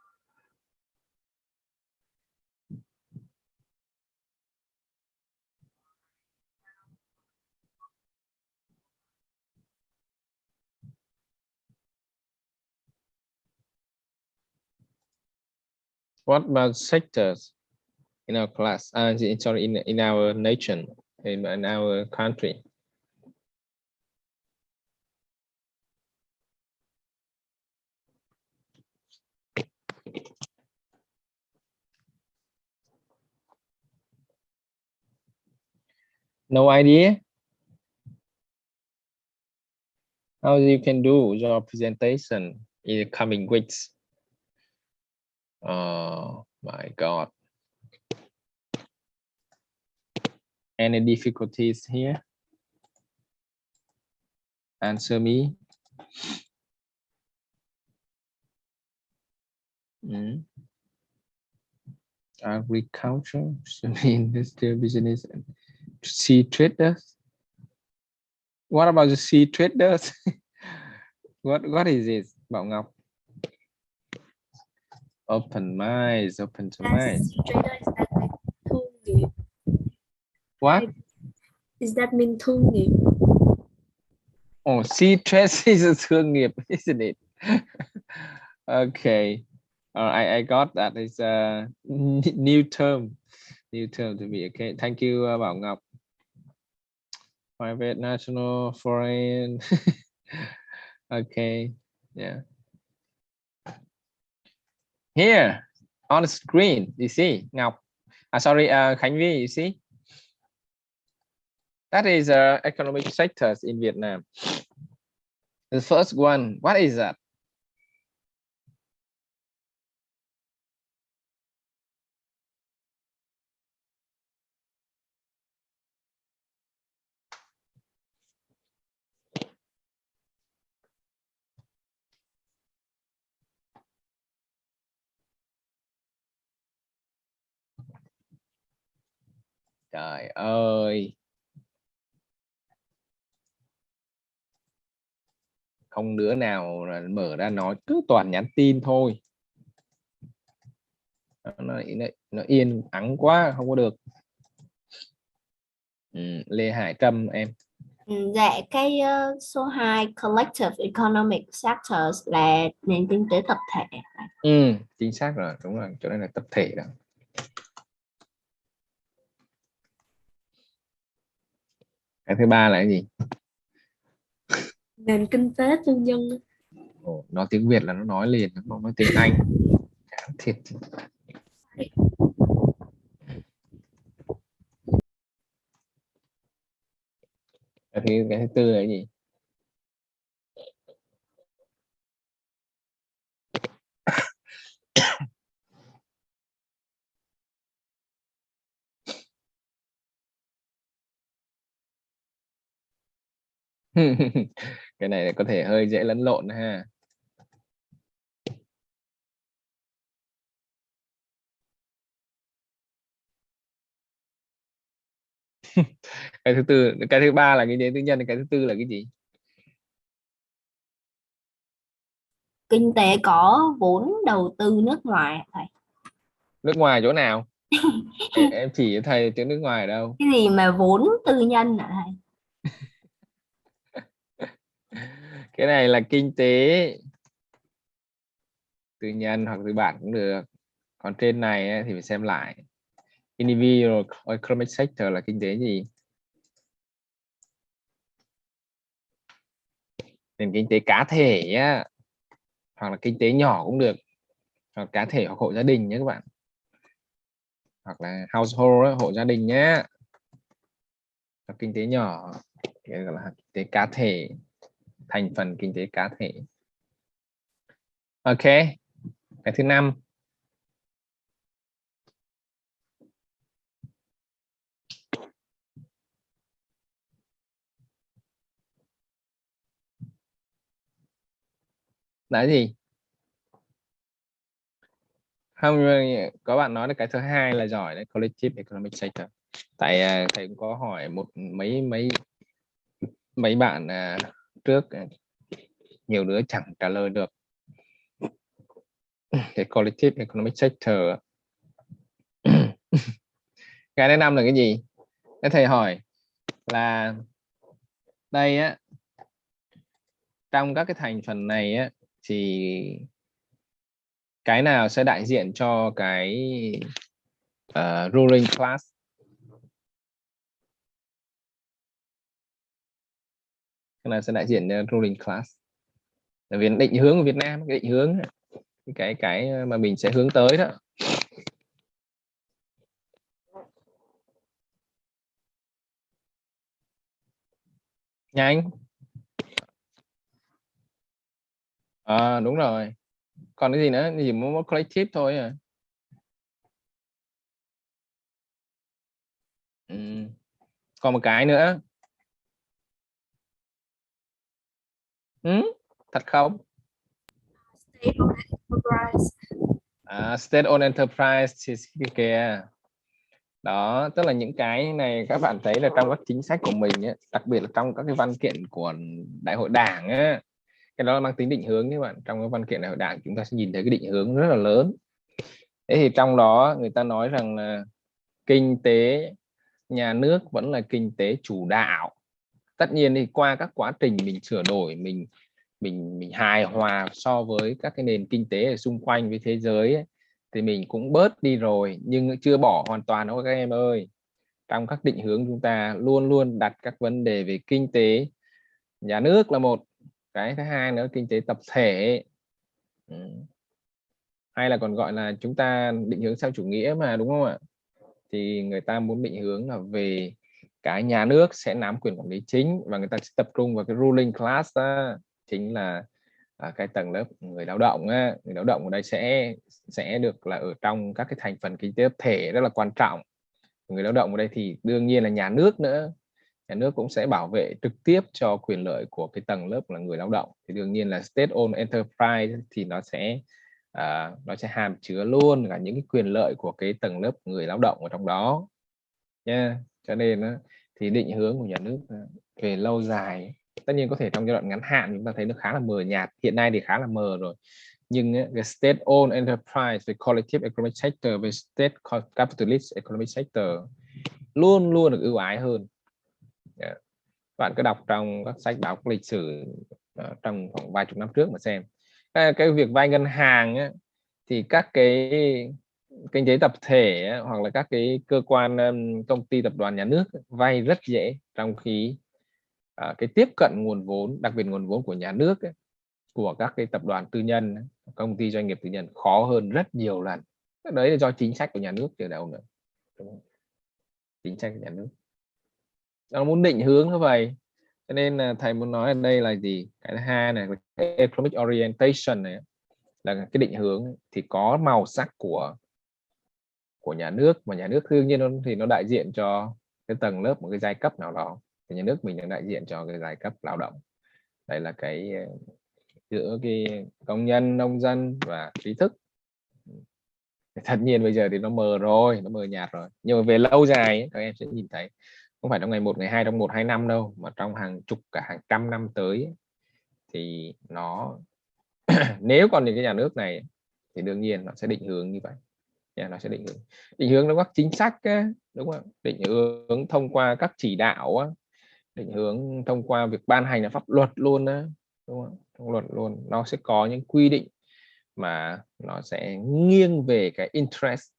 What about sectors in our class? Sorry, in our nation, in our country. No idea how you can do your presentation in the coming weeks. Oh my God. Any difficulties here? Answer me. Agriculture, industrial business, and sea traders. What about the sea traders? What is this, Bảo Ngọc? Open minds, open to minds. What? Is that mean thương nghiệp? Oh, sea trade is a thương nghiệp, isn't it? Okay. I got that. It's a new term to me. Okay, thank you, Bảo Ngọc. Private, national, foreign. Okay, yeah. Here on the screen, you see, Ngọc. Sorry, Khánh Vi, you see. That is economic sectors in Vietnam. The first one, what is that? Trời ơi. không đứa nào là mở ra nói, cứ toàn nhắn tin thôi. Nó yên ắng quá, không có được. Lê Hải Trâm em. Dạ, cái số 2 collective economic sectors là nền kinh tế tập thể. Chính xác rồi, đúng rồi, chỗ này là tập thể đó. Cái thứ ba là cái gì? Nền kinh tế tư nhân. Nói tiếng Việt là nó nói liền, nó không nói tiếng Anh. Chán thiệt. Cái thứ tư là cái gì? Cái này có thể hơi dễ lẫn lộn ha. Cái thứ tư, cái thứ ba là kinh tế tư nhân, cái thứ tư là cái gì? Kinh tế có vốn đầu tư nước ngoài thầy. Nước ngoài chỗ nào? Em chỉ cho thầy chữ nước ngoài ở đâu? Cái gì mà vốn tư nhân hả thầy? Cái này là kinh tế tư nhân hoặc tư bản cũng được. Còn trên này ấy, thì phải xem lại. Individual economic sector là kinh tế gì? Nền kinh tế cá thể á, hoặc là kinh tế nhỏ cũng được, hoặc cá thể hoặc hộ gia đình nhé các bạn, hoặc là household ấy, hộ gia đình nhé. Hoặc kinh tế nhỏ, cái gọi là kinh tế cá thể, thành phần kinh tế cá thể. Ok, cái thứ 5. Là gì? Không, có bạn nói được cái thứ hai là giỏi đấy, collective economic sector. Tại thầy cũng có hỏi mấy bạn trước, nhiều đứa chẳng trả lời được. Cái collective economic sector. Cái thứ 5 là cái gì? Cái thầy hỏi là đây á, trong các cái thành phần này á, thì cái nào sẽ đại diện cho cái ruling class? Cái nào sẽ đại diện cho ruling class? Là vì định hướng của Việt Nam, cái định hướng, cái mà mình sẽ hướng tới đó. Nhanh. Đúng rồi. Còn cái gì nữa? Cái gì muốn collective thôi à. Còn một cái nữa. Thật không? State-owned enterprise thì kìa. Đó, tức là những cái này các bạn thấy là trong các chính sách của mình ấy, đặc biệt là trong các cái văn kiện của đại hội đảng ấy, cái đó là mang tính định hướng các bạn. Trong cái văn kiện đại hội đảng chúng ta sẽ nhìn thấy cái định hướng rất là lớn. Thế thì trong đó người ta nói rằng là kinh tế nhà nước vẫn là kinh tế chủ đạo. Tất nhiên thì qua các quá trình mình sửa đổi, mình hài hòa so với các cái nền kinh tế ở xung quanh với thế giới ấy, thì mình cũng bớt đi rồi, nhưng chưa bỏ hoàn toàn đâu các em ơi. Trong các định hướng chúng ta luôn luôn đặt các vấn đề về kinh tế nhà nước là một, cái thứ hai nữa kinh tế tập thể, hay là còn gọi là chúng ta định hướng sau chủ nghĩa mà, đúng không ạ? Thì người ta muốn định hướng là về cái nhà nước sẽ nắm quyền quản lý chính, và người ta sẽ tập trung vào cái ruling class đó, chính là cái tầng lớp người lao động á. Người lao động ở đây sẽ được là ở trong các cái thành phần kinh tế tập thể rất là quan trọng. Người lao động ở đây thì đương nhiên là nhà nước nữa, nhà nước cũng sẽ bảo vệ trực tiếp cho quyền lợi của cái tầng lớp là người lao động. Thì đương nhiên là state-owned enterprise thì nó sẽ hàm chứa luôn cả những cái quyền lợi của cái tầng lớp người lao động ở trong đó nha. Cho nên thì định hướng của nhà nước về lâu dài Tất nhiên có thể trong giai đoạn ngắn hạn chúng ta thấy nó khá là mờ nhạt, hiện nay thì khá là mờ rồi, nhưng cái state owned enterprise về collective economic sector, về state capitalist economic sector luôn luôn được ưu ái hơn. Bạn cứ đọc trong các sách báo lịch sử trong khoảng vài chục năm trước mà xem cái việc vay ngân hàng ấy, thì các cái kinh tế tập thể ấy, hoặc là các cái cơ quan công ty tập đoàn nhà nước vay rất dễ, trong khi cái tiếp cận nguồn vốn, đặc biệt nguồn vốn của nhà nước ấy, của các cái tập đoàn tư nhân, công ty doanh nghiệp tư nhân khó hơn rất nhiều lần. Đấy là do chính sách của nhà nước từ đầu nữa. Chính sách của nhà nước nó muốn định hướng như vậy, cho nên là thầy muốn nói ở đây là gì? Cái thứ hai này, cái economic orientation này là cái định hướng thì có màu sắc của nhà nước, mà nhà nước đương nhiên thì nó đại diện cho cái tầng lớp, một cái giai cấp nào đó, thì nhà nước mình đang đại diện cho cái giai cấp lao động. Đây là cái giữa cái công nhân, nông dân và trí thức. Tất nhiên bây giờ thì nó mờ rồi, nó mờ nhạt rồi, nhưng mà về lâu dài ấy, các em sẽ nhìn thấy không phải trong ngày 1, ngày 2, trong 1-2 năm đâu, mà trong hàng chục cả hàng trăm năm tới ấy, thì nó nếu còn những cái nhà nước này thì đương nhiên nó sẽ định hướng như vậy. Nó sẽ định hướng nó các chính sách ấy, đúng không? Định hướng thông qua các chỉ đạo ấy, định hướng thông qua việc ban hành là pháp luật luôn đó, đúng không? Trong luật luôn nó sẽ có những quy định mà nó sẽ nghiêng về cái interest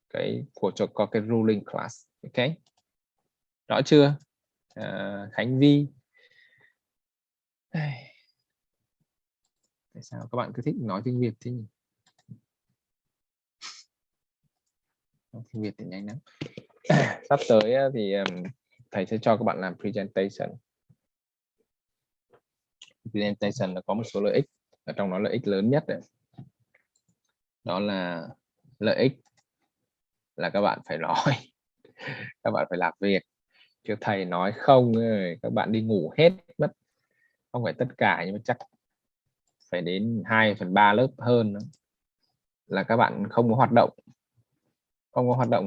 của có cái ruling class. Ok, rõ chưa? Khánh Vi, tại sao các bạn cứ thích nói tiếng Việt thế nhỉ? Tiếng Việt thì nhanh lắm. Sắp tới thì thầy sẽ cho các bạn làm presentation. Presentation là có một số lợi ích, ở trong đó lợi ích lớn nhất đó là lợi ích là các bạn phải nói, các bạn phải làm việc, chứ thầy nói không các bạn đi ngủ hết mất. Không phải tất cả, nhưng mà chắc phải đến 2/3 lớp hơn nữa là các bạn không có hoạt động,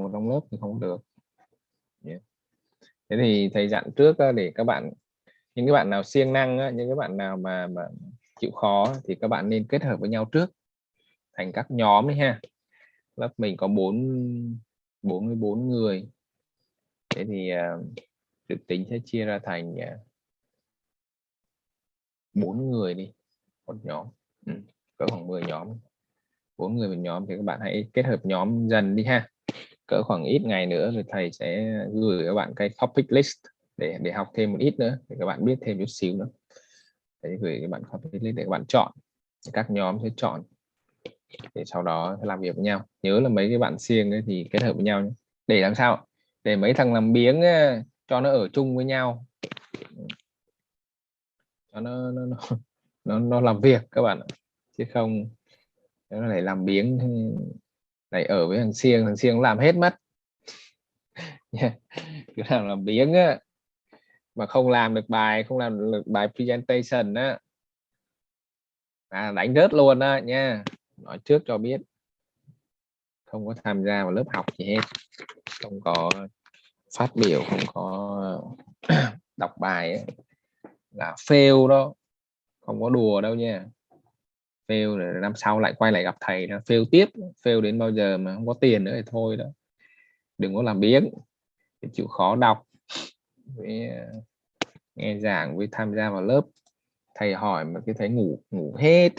ở trong lớp thì không được. Thế thì thầy dặn trước để các bạn, những cái bạn nào siêng năng, những cái bạn nào mà chịu khó thì các bạn nên kết hợp với nhau trước thành các nhóm ấy ha. Lớp mình có 44 người, thế thì dự tính sẽ chia ra thành 4 người đi một nhóm, cỡ khoảng 10 nhóm, 4 người một nhóm, thì các bạn hãy kết hợp nhóm dần đi ha. Cỡ khoảng ít ngày nữa rồi thầy sẽ gửi các bạn cái topic list để học thêm một ít nữa, để các bạn biết thêm chút xíu nữa. Thầy gửi các bạn topic list để các bạn chọn, các nhóm sẽ chọn để sau đó làm việc với nhau. Nhớ là mấy cái bạn siêng ấy thì kết hợp với nhau nhé. Để làm sao để mấy thằng làm biếng ấy, cho nó ở chung với nhau, cho nó làm việc các bạn, chứ không nó lại làm biếng, lại ở với thằng siêng làm hết mất. Cứ làm biếng á, mà không làm được bài presentation á, đánh rớt luôn đó nha, nói trước cho biết. Không có tham gia vào lớp học gì hết, không có phát biểu, không có đọc bài ấy, là fail đó, không có đùa đâu nha. Fail rồi năm sau lại quay lại gặp thầy nó fail tiếp, fail đến bao giờ mà không có tiền nữa thì thôi đó. Đừng có làm biếng, chịu khó đọc, với nghe giảng, với tham gia vào lớp. Thầy hỏi mà cứ thấy ngủ hết,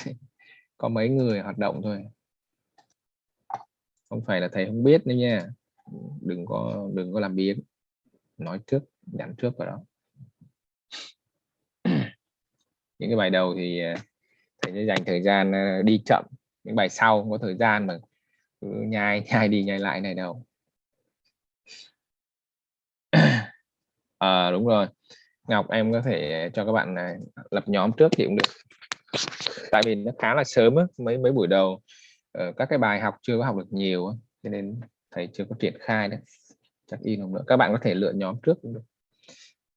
có mấy người hoạt động thôi, không phải là thầy không biết nữa nha. Đừng có làm biếng, nói trước, dặn trước vào đó. Những cái bài đầu thì thầy sẽ dành thời gian đi chậm, những bài sau không có thời gian mà cứ nhai đi nhai lại này đâu. Đúng rồi, Ngọc em có thể cho các bạn lập nhóm trước thì cũng được, tại vì nó khá là sớm á, mấy buổi đầu các cái bài học chưa có học được nhiều, cho nên thầy chưa có triển khai đấy. Chắc in không nữa, các bạn có thể lựa nhóm trước cũng được.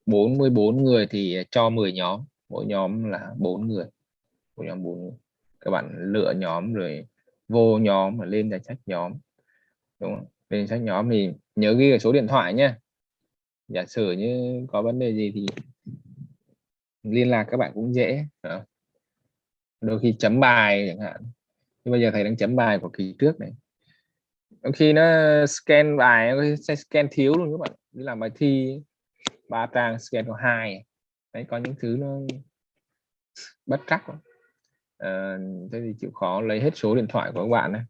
44 người thì cho 10 nhóm, mỗi nhóm là 4 người, mỗi nhóm 4 người. Các bạn lựa nhóm rồi vô nhóm mà lên danh sách nhóm, đúng không? Lên danh sách nhóm thì nhớ ghi số điện thoại nhé, giả sử như có vấn đề gì thì liên lạc các bạn cũng dễ. Đôi khi chấm bài chẳng hạn, nhưng bây giờ thầy đang chấm bài của kỳ trước này, đôi khi nó scan bài nó sẽ scan thiếu luôn các bạn, đi làm bài thi 3 trang scan có 2 đấy, có những thứ nó bất trắc lắm. Thế thì chịu khó lấy hết số điện thoại của các bạn này,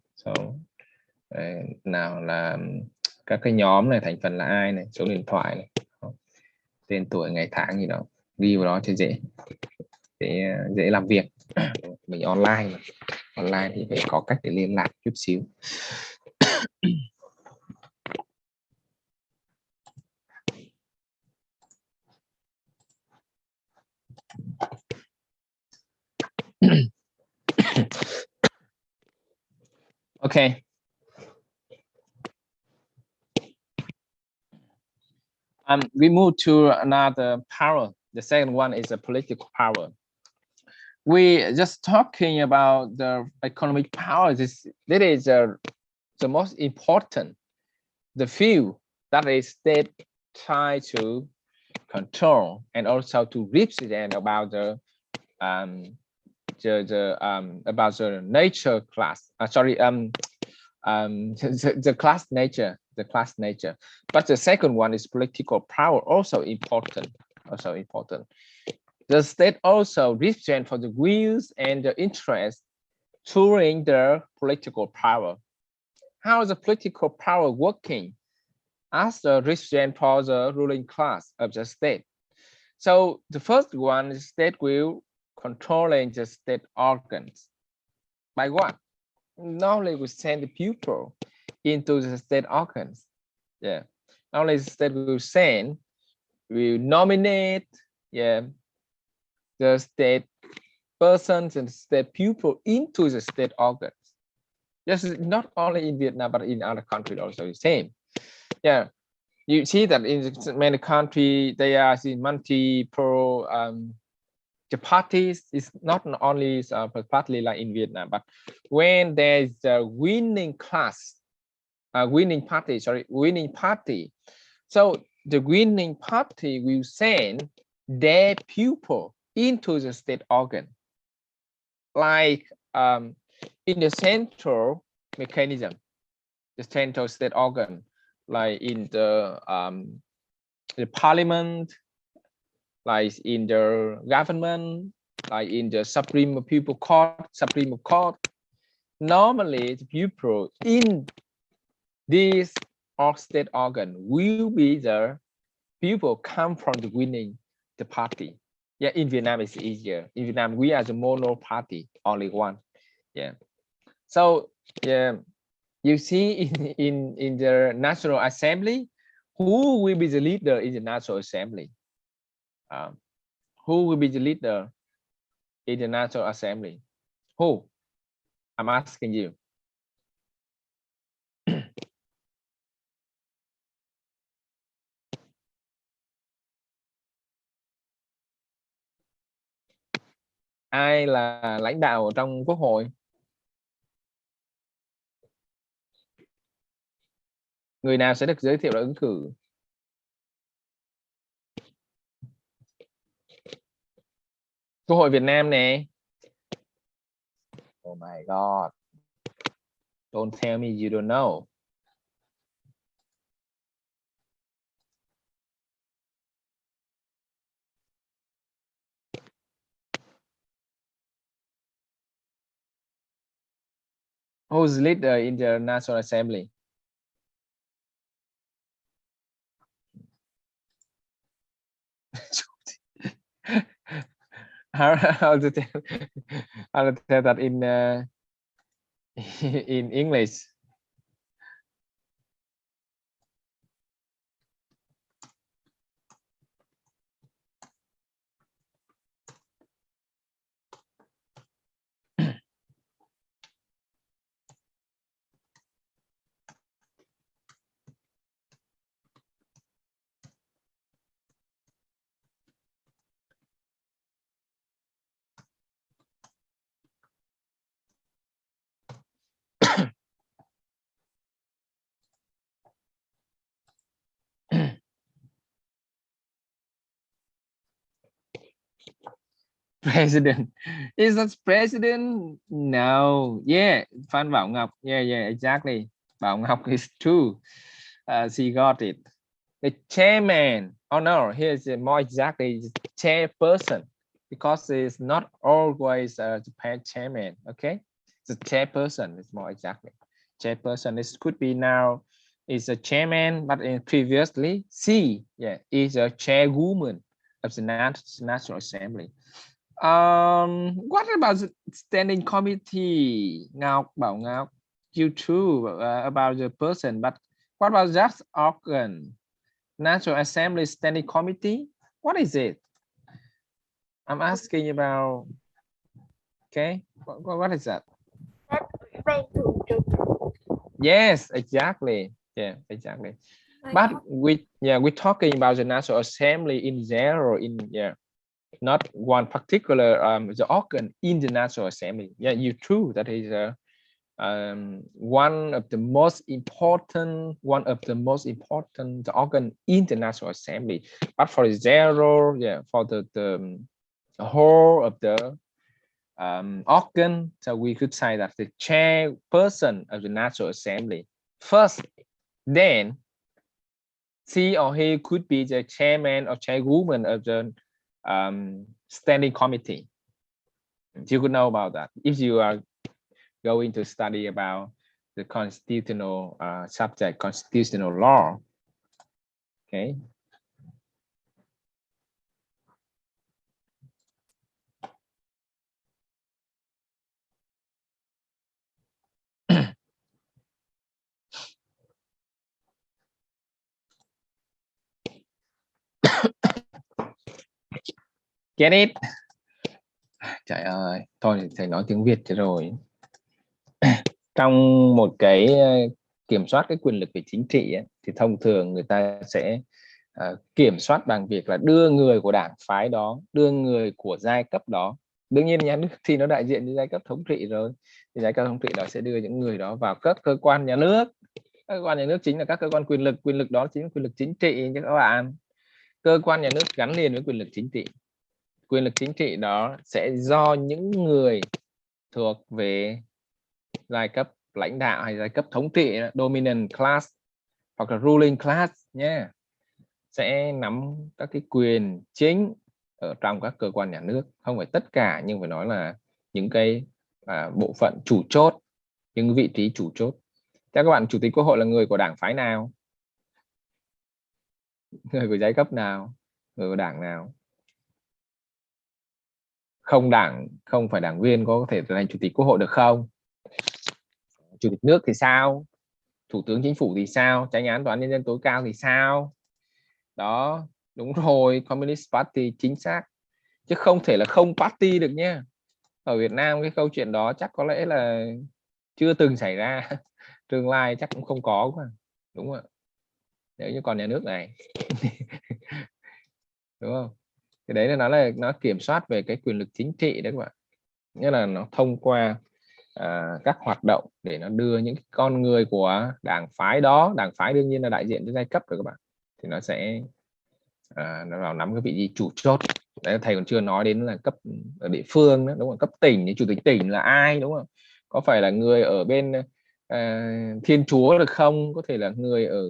nào là các cái nhóm này, thành phần là ai này, số điện thoại này, tên tuổi, ngày tháng gì đó, ghi vào đó cho dễ làm việc. Mình online mà. Online thì phải có cách để liên lạc chút xíu. Okay. We move to another power. The second one is a political power. We just talking about the economic power. That is the most important. The few that is state try to control and also to represent about the about the nature class. The class nature, but the second one is political power, also important. The state also represent for the views and the interests during the political power. How is the political power working as the represent for the ruling class of the state? So the first one is state will controlling the state organs. By what? Normally we send the people into the state organs. Yeah. Normally the state will send, will nominate, yeah, the state persons and state people into the state organs. Yes, not only in Vietnam, but in other countries also the same. Yeah. You see that in many countries, they are multiple the parties is not only partly like in Vietnam, but when there's a winning class, winning party, so the winning party will send their pupil into the state organ, like in the central mechanism, the central state organ, like in the parliament, like in the government, like in the Supreme Court. Normally, the people in this state organ will be the people come from the winning the party. Yeah, in Vietnam it's easier. In Vietnam, we are the mono party, only one. Yeah. So yeah, you see in the National Assembly, who will be the leader in the National Assembly? Who will be the leader in the National Assembly? Who? I'm asking you. Ai là lãnh đạo ở trong Quốc hội? Người nào sẽ được giới thiệu là ứng cử? Quốc hội Việt Nam nè. Oh my God. Don't tell me you don't know. Who's leader in the National Assembly? how to tell that in in English? President. Is that president? No. Yeah, Phan Bảo Ngọc. Yeah, exactly. Bảo Ngọc is true. She got it. The chairman. Oh no, here's more exactly chairperson, because it's not always the chairman. Okay, the chairperson is more exactly. Chairperson. This could be now is a chairman, but in previously she is a chairwoman of the National Assembly. What about the standing committee? Ngọc, Bảo Ngọc, you too about the person, but what about that organ? National Assembly Standing Committee? What is it? I'm asking about. Okay, what is that? Yes, exactly. Yeah, exactly. But we're talking about the National Assembly in general, not one particular the organ in the National Assembly. Yeah, you true. That is one of the most important organ in the National Assembly. But for zero, for the whole of the organ, so we could say that the chairperson of the National Assembly first, then she or he could be the chairman or chairwoman of the standing committee. You could know about that if you are going to study about the constitutional subject, constitutional law. Okay. Get it? Trời ơi, thôi thầy nói tiếng Việt cho rồi. Trong một cái kiểm soát cái quyền lực về chính trị ấy, thì thông thường người ta sẽ kiểm soát bằng việc là đưa người của đảng phái đó, đưa người của giai cấp đó. Đương nhiên nhà nước thì nó đại diện cho giai cấp thống trị rồi, thì giai cấp thống trị đó sẽ đưa những người đó vào các cơ quan nhà nước. Các cơ quan nhà nước chính là các cơ quan quyền lực đó chính là quyền lực chính trị nha các bạn. Cơ quan nhà nước gắn liền với quyền lực chính trị. Quyền lực chính trị đó sẽ do những người thuộc về giai cấp lãnh đạo hay giai cấp thống trị, dominant class hoặc là ruling class nhé, sẽ nắm các cái quyền chính ở trong các cơ quan nhà nước. Không phải tất cả, nhưng phải nói là những cái bộ phận chủ chốt, những vị trí chủ chốt. Các bạn, chủ tịch quốc hội là người của đảng phái nào? Người của giai cấp nào? Người của đảng nào? Không phải đảng viên có thể trở thành chủ tịch quốc hội được không? Chủ tịch nước thì sao? Thủ tướng chính phủ thì sao? Chánh án tòa án nhân dân tối cao thì sao? Đó, đúng rồi, Communist Party chính xác. Chứ không thể là không party được nha. Ở Việt Nam cái câu chuyện đó chắc có lẽ là chưa từng xảy ra. Tương lai chắc cũng không có quá. Đúng không ạ? Nếu như còn nhà nước này. Đúng không? Cái đấy là nó kiểm soát về cái quyền lực chính trị đấy các bạn. Nghĩa là nó thông qua các hoạt động để nó đưa những con người của đảng phái đó, đảng phái đương nhiên là đại diện cho giai cấp rồi các bạn, thì nó sẽ nó vào nắm cái vị trí chủ chốt. Đấy, thầy còn chưa nói đến là cấp ở địa phương đó, đúng không? Cấp tỉnh thì chủ tịch tỉnh là ai, đúng không? Có phải là người ở bên Thiên Chúa được không? Có thể là người ở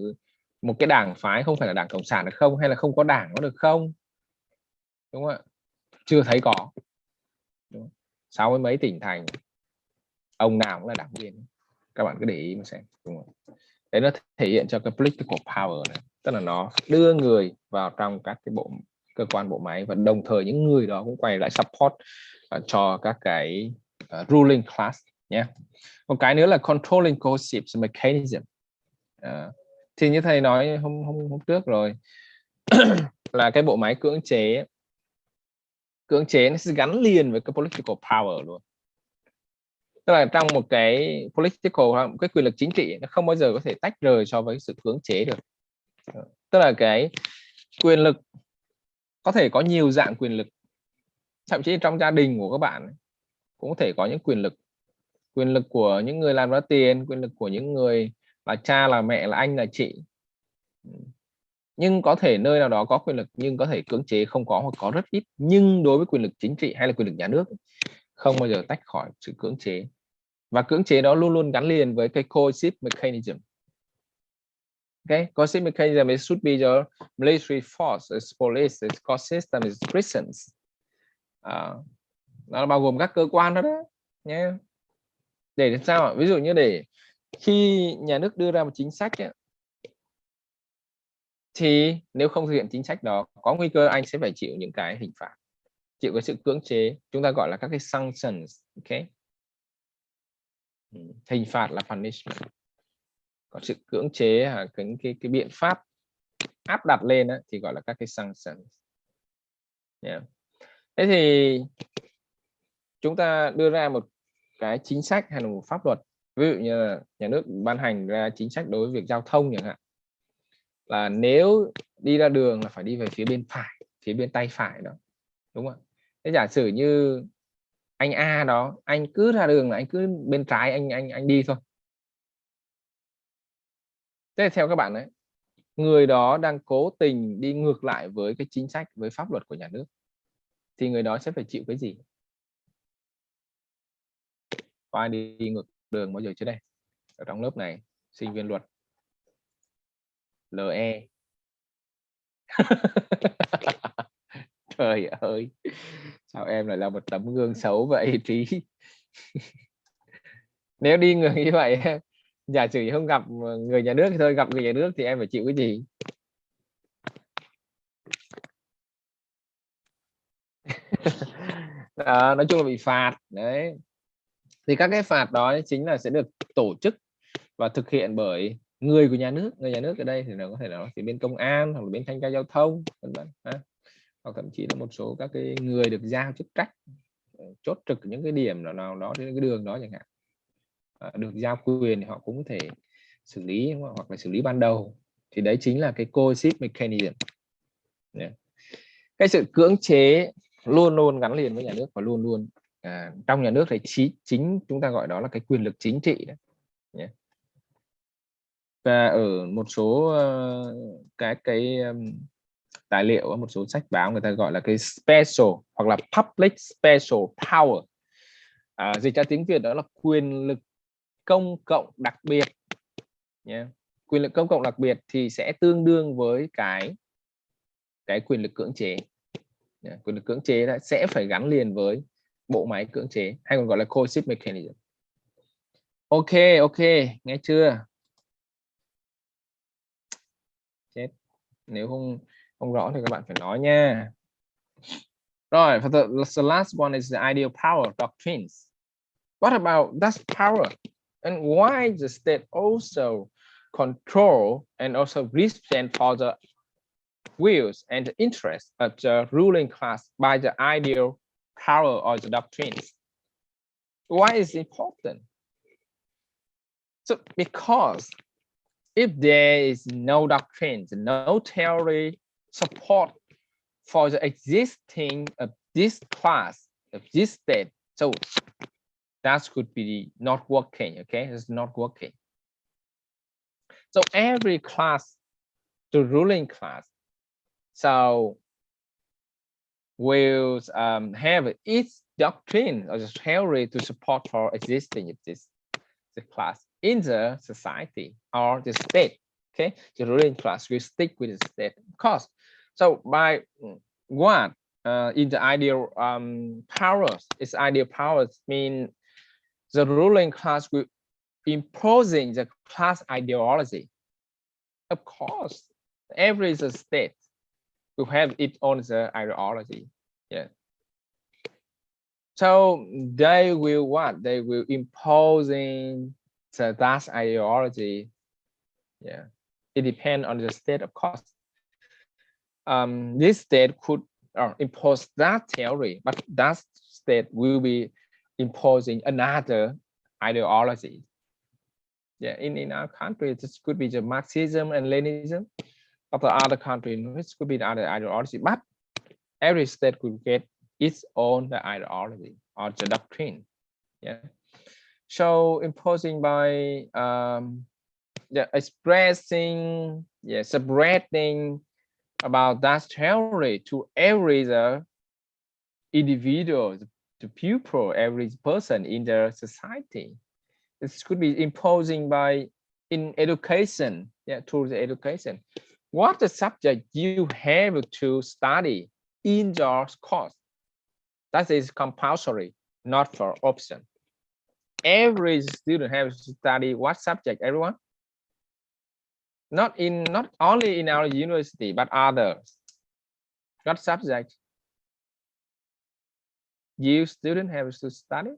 một cái đảng phái không phải là đảng Cộng sản được không? Hay là không có đảng có được không? Đúng không ạ? Chưa thấy có. 60 mấy tỉnh thành ông nào cũng là đảng viên, các bạn cứ để ý mà xem, đúng không? Đấy, nó thể hiện cho cái political power này, tức là nó đưa người vào trong các cái cơ quan bộ máy, và đồng thời những người đó cũng quay lại support cho các cái ruling class nhé. Một cái nữa là controlling coercive mechanism. Thì như thầy nói hôm trước rồi là cái bộ máy cưỡng chế nó sẽ gắn liền với cái political power luôn. Tức là trong một cái political, cái quyền lực chính trị nó không bao giờ có thể tách rời so với sự cưỡng chế được. Tức là cái quyền lực có thể có nhiều dạng quyền lực, thậm chí trong gia đình của các bạn cũng có thể có những quyền lực của những người làm ra tiền, quyền lực của những người là cha là mẹ là anh là chị. nhưng có thể nơi nào đó có quyền lực nhưng có thể cưỡng chế không có hoặc có rất ít. Nhưng đối với quyền lực chính trị hay là quyền lực nhà nước không bao giờ tách khỏi sự cưỡng chế, và cưỡng chế đó luôn luôn gắn liền với cái coercive mechanism. Okay, coercive mechanism it should be your military force, its police, its court system, its prisons. Nó bao gồm các cơ quan đó nhé. Để làm sao ạ? Ví dụ như để khi nhà nước đưa ra một chính sách ấy, thì nếu không thực hiện chính sách đó có nguy cơ anh sẽ phải chịu những cái hình phạt, chịu cái sự cưỡng chế, chúng ta gọi là các cái sanctions. Okay, hình phạt là punishment, có sự cưỡng chế cái biện pháp áp đặt lên đó, thì gọi là các cái sanctions. Yeah. Thế thì chúng ta đưa ra một cái chính sách hay là một pháp luật, ví dụ như là nhà nước ban hành ra chính sách đối với việc giao thông chẳng hạn, là nếu đi ra đường là phải đi về phía bên phải, phía bên tay phải đó, đúng không? Thế giả sử như anh A đó, anh cứ ra đường là anh cứ bên trái anh đi thôi. Thế theo các bạn đấy, người đó đang cố tình đi ngược lại với cái chính sách, với pháp luật của nhà nước, thì người đó sẽ phải chịu cái gì? Có ai đi ngược đường bao giờ chưa đây? Ở trong lớp này, sinh viên luật LE. Trời ơi, sao em lại là một tấm gương xấu vậy Trí? Nếu đi ngược như vậy, giả sử không gặp người nhà nước thì thôi, gặp người nhà nước thì em phải chịu cái gì? Nói chung là bị phạt đấy. Thì các cái phạt đó chính là sẽ được tổ chức và thực hiện bởi người của nhà nước. Người nhà nước ở đây thì nó có thể là thì bên công an hoặc là bên thanh tra giao thông, vân vân, hoặc thậm chí là một số các cái người được giao chức trách chốt trực những cái điểm nào đó trên cái đường đó chẳng hạn, được giao quyền thì họ cũng có thể xử lý hoặc là xử lý ban đầu. Thì đấy chính là cái coercive mechanism. Cái sự cưỡng chế luôn luôn gắn liền với nhà nước và luôn luôn trong nhà nước thì chính chúng ta gọi đó là cái quyền lực chính trị đấy. Và ở một số cái tài liệu, một số sách báo người ta gọi là cái special hoặc là public special power, dịch ra tiếng Việt đó là quyền lực công cộng đặc biệt. Quyền lực công cộng đặc biệt thì sẽ tương đương với cái quyền lực cưỡng chế. Quyền lực cưỡng chế sẽ phải gắn liền với bộ máy cưỡng chế, hay còn gọi là coercive mechanism. Ok, nghe chưa? Chết, nếu không rõ thì các bạn phải nói nha. Rồi, the last one is the ideal power doctrines. What about that power? And why the state also control and also represent for the views and the interests of the ruling class by the ideal power or the doctrines? Why is it important? So because if there is no doctrines, no theory support for the existing of this class, of this state, so that could be not working. Okay, it's not working. So every class, the ruling class, so will have its doctrine or the theory to support for existing of this the class in the society or the state. Okay, the ruling class will stick with the state, of course. So by what in the ideal powers, its ideal powers mean the ruling class will imposing the class ideology. Of course, every state will have its own ideology. Yeah. So they will what? They will imposing that ideology. Yeah. It depends on the state, of course. This state could impose that theory, but that state will be imposing another ideology. Yeah, in our country, this could be the Marxism and Leninism. Of the other country, this could be the other ideology. But every state could get its own ideology or the doctrine. Yeah. So imposing by expressing, spreading about that theory to every the individual, the pupil, every person in the society. This could be imposing by in education, yeah, through the education. What the subject you have to study in your course? That is compulsory, not for option. Every student has to study what subject, everyone? Not only in our university, but others. What subject you student have to study?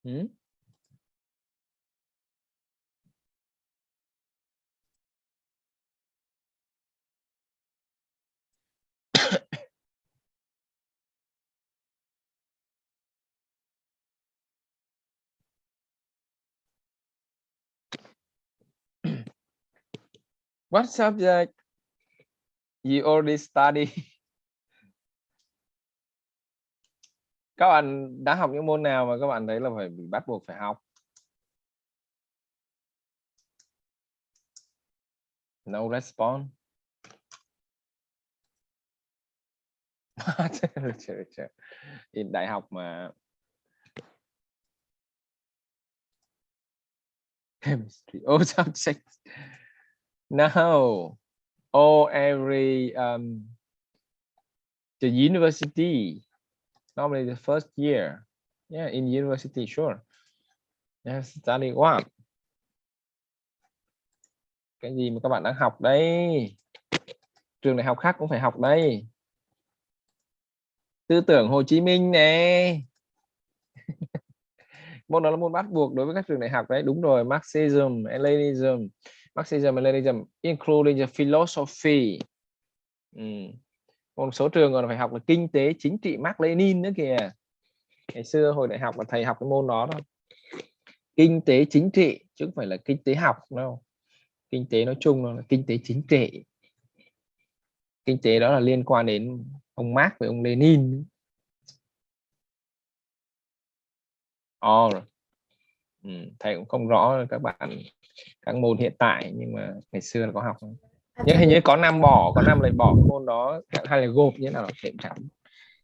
Hmm? What subject you already study? Các bạn đã học những môn nào mà các bạn thấy là phải bị bắt buộc phải học? No response. Đại học mà chemistry, all subjects. No, all every the university. Normally the first year. Yeah, in university, sure. Yes, study what? Cái gì mà các bạn đang học đây? Trường đại học khác cũng phải học đây. Tư tưởng Hồ Chí Minh nè. Môn đó là môn bắt buộc đối với các trường đại học đấy. Đúng rồi, Marxism and Leninism. Marxism and Leninism including the philosophy. Một số trường còn phải học là kinh tế chính trị Mác Lênin nữa kìa. Ngày xưa hồi đại học là thầy học cái môn đó thôi. Kinh tế chính trị chứ không phải là kinh tế học đâu. Kinh tế nói chung là kinh tế chính trị. Kinh tế đó là liên quan đến ông Mác với ông Lenin. Thầy cũng không rõ các bạn các môn hiện tại, nhưng mà ngày xưa là có học. Nhưng hình như có năm bỏ, có năm lại bỏ cái môn đó, hay là gộp như thế nào thầy chẳng,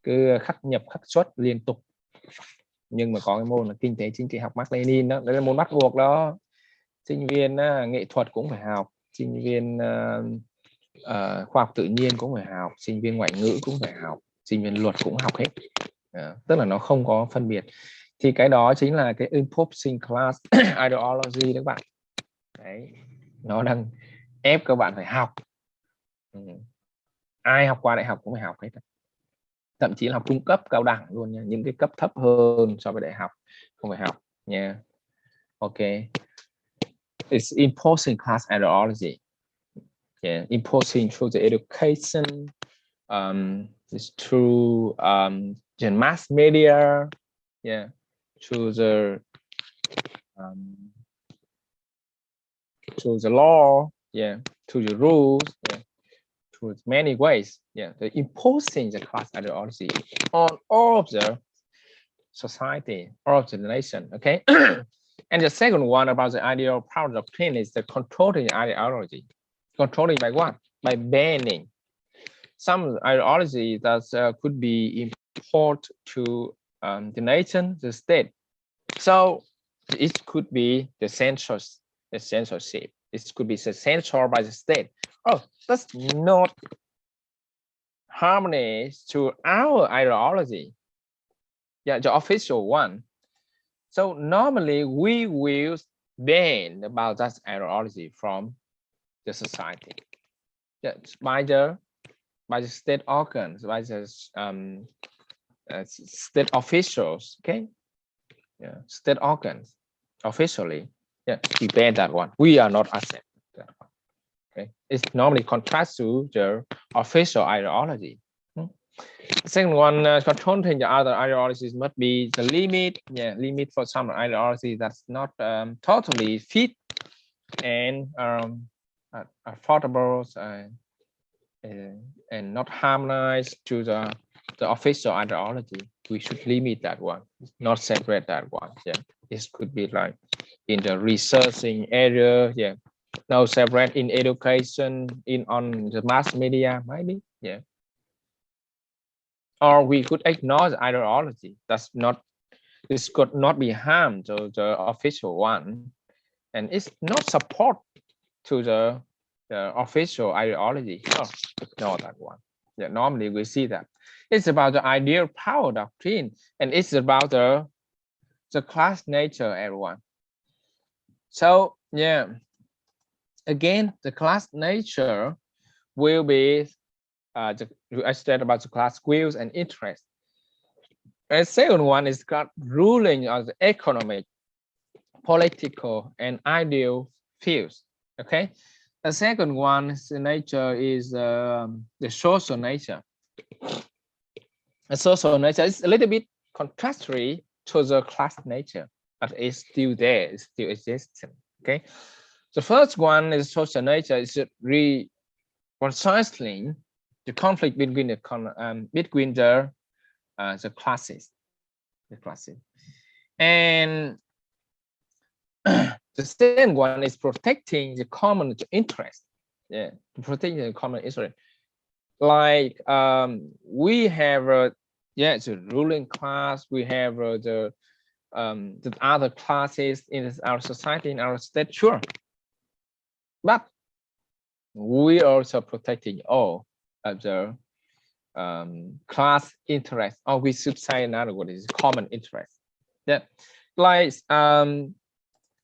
cứ khắc nhập khắc xuất liên tục. Nhưng mà có cái môn là kinh tế chính trị học Mác Lênin đó, đấy là môn bắt buộc đó. Sinh viên nghệ thuật cũng phải học, sinh viên khoa học tự nhiên cũng phải học, sinh viên ngoại ngữ cũng phải học, sinh viên luật cũng học hết. Tức là nó không có phân biệt. Thì cái đó chính là cái imposing class ideology các bạn. Đấy, nó đang ép các bạn phải học. Ai học qua đại học cũng phải học hết, thậm chí là học trung cấp cao đẳng luôn nha, những cái cấp thấp hơn so với đại học không phải học nha. Ok, it's imposing class ideology. Yeah, imposing through the education, it's through the mass media, yeah, through the law, yeah, through the rules, yeah, through many ways, yeah, the imposing the class ideology on all of the society, all of the nation. Okay. And the second one about the ideal power doctrine is the controlling ideology. Controlling by what? By banning some ideology that could be important to the nation, the state. So it could be the censorship. It could be censored by the state. Oh, that's not harmonious to our ideology. Yeah, the official one. So normally we will ban about that ideology from the society. Yes, by the state organs, by the state officials. Okay, yeah, state organs officially. Yeah, we ban that one. We are not accept that one. Okay, it's normally contrast to the official ideology. Second one, controlling the other ideologies must be the limit. Yeah, limit for some ideology that's not totally fit and affordable and not harmonized to the official ideology. We should limit that one, not separate that one. Yeah, this could be like in the researching area. Yeah, no separate in education, in on the mass media, maybe. Yeah, or we could ignore the ideology. That's not. This could not be harm to the official one, and it's not support to the official ideology. No, ignore that one. Yeah, normally we see that. It's about the ideal power doctrine, and it's about the class nature, everyone. So yeah, again, the class nature will be I said about the class skills and interests. And second one is got ruling of the economic, political, and ideal fields. Okay, the second one is the nature is the social nature. The social nature is a little bit contradictory to the class nature, but it's still there, it's still existing. Okay, the first one is social nature is reconciling the conflict between the classes, and the second one is protecting the common interest. Yeah, protecting the common interest. Like we have the ruling class, we have the other classes in our society, in our state, sure, but we also protecting all of the class interest, or we should say another word is common interest. Yeah, like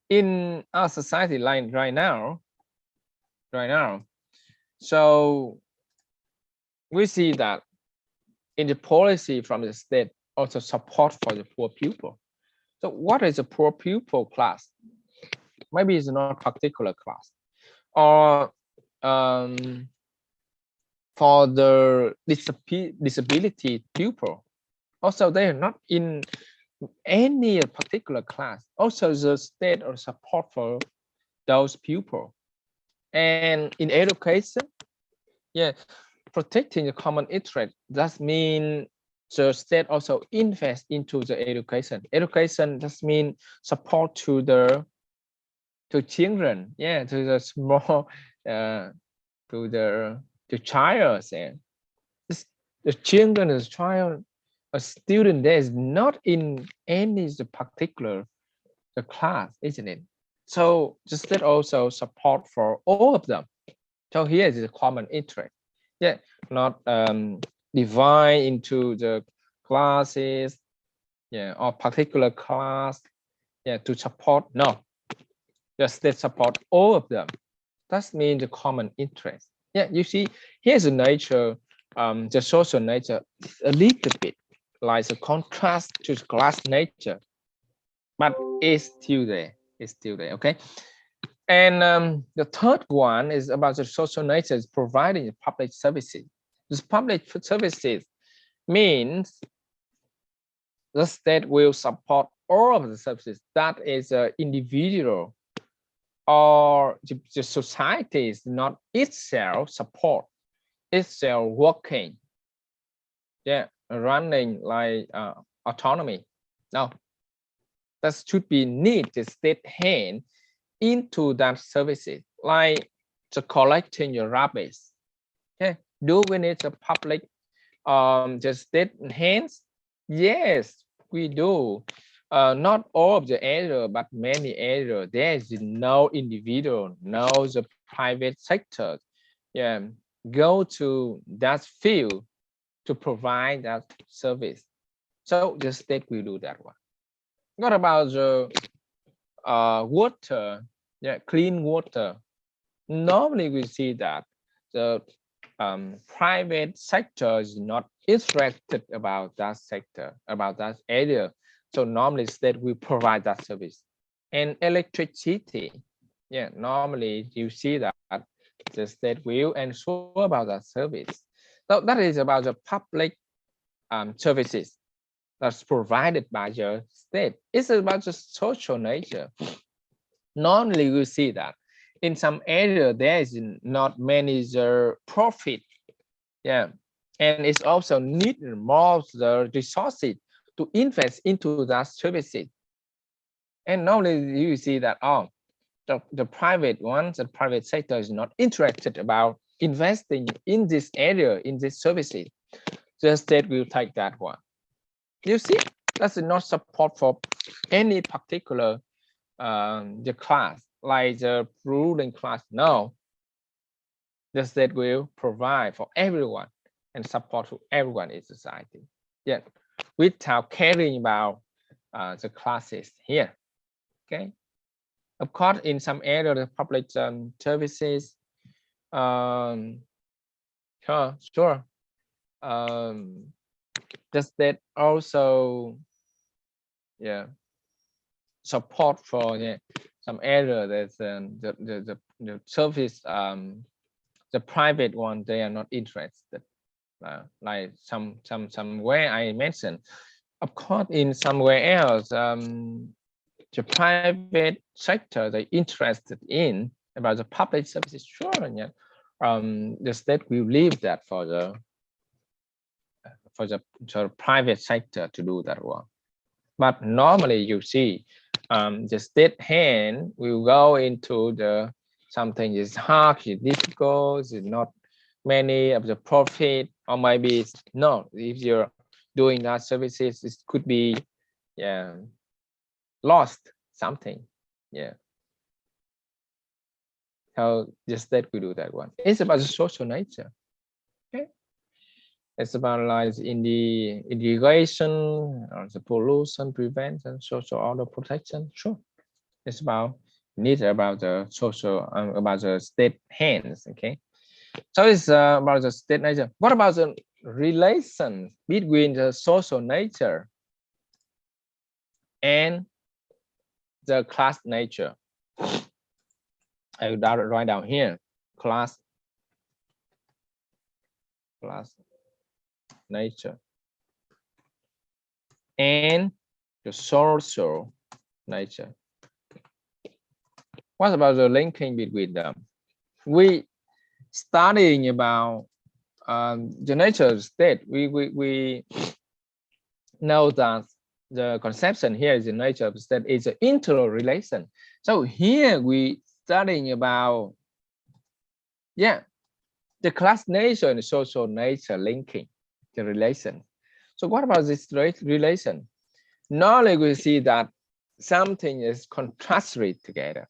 in our society, like right now, so we see that in the policy from the state also support for the poor pupil. So what is a poor pupil class? Maybe it's not particular class, or for the disability pupil, also they are not in any particular class. Also the state or support for those pupils. And in education, yeah, protecting the common interest, that means the state also invest into the education. Education does mean support to children, yeah, to the small to child. And the children, the child, a student there is not in any particular the class, isn't it? So the state also support for all of them. So here is a common interest. Yeah, not divide into the classes, yeah, or particular class, yeah, to support. No, the state support all of them. That means the common interest. Yeah, you see, here's the nature, the social nature, a little bit like a contrast to the class nature, but it's still there. It's still there. Okay. And the third one is about the social nature is providing public services. This public services means the state will support all of the services that is individual or the society is not itself support, itself working, yeah, running like autonomy. No, that should be need the state hand into that services, like the collecting your rubbish. Okay, do we need the public the state hands? Yes, we do. Not all of the area, but many area. There is no individual, no the private sector. Yeah, go to that field to provide that service. So the state will do that one. What about the water? Yeah, clean water. Normally we see that the private sector is not interested about that sector, about that area. So normally state will provide that service. And electricity, yeah, normally you see that the state will ensure about that service. So that is about the public services that's provided by the state. It's about the social nature. Normally we see that in some area there is not many the profit, yeah, and it's also need more the resources to invest into that services. And normally you see that the private ones, the private sector is not interested about investing in this area, in this services. The state will take that one. You see, that's not support for any particular the class, like the ruling class. No, the state will provide for everyone and support to everyone in society. Yeah, without caring about the classes here. Okay. Of course, in some area, the public services, sure. The state also, yeah, support for some area that's the service, the private one, they are not interested. Like somewhere I mentioned, of course, in somewhere else, the private sector they interested in about the public services, sure, yeah. The state will leave that for the private sector to do that work. But normally you see the state hand will go into the something is hard, is difficult, is not many of the profit, or maybe it's not. If you're doing that services, it could be lost something. Yeah. How the state will do that one. It's about the social nature. Okay. It's about like in the irrigation or the pollution prevention, social order protection. Sure. It's about need about the social about the state hands. Okay. So it's about the state nature. What about the relation between the social nature and the class nature? I will write down here class nature and the social nature. What about the linking between them? We studying about the nature of the state. We know that the conception here is the nature of the state is an interrelation. So here we studying about the class nature and social nature linking the relation. So what about this relation? Normally we see that something is contrasted together.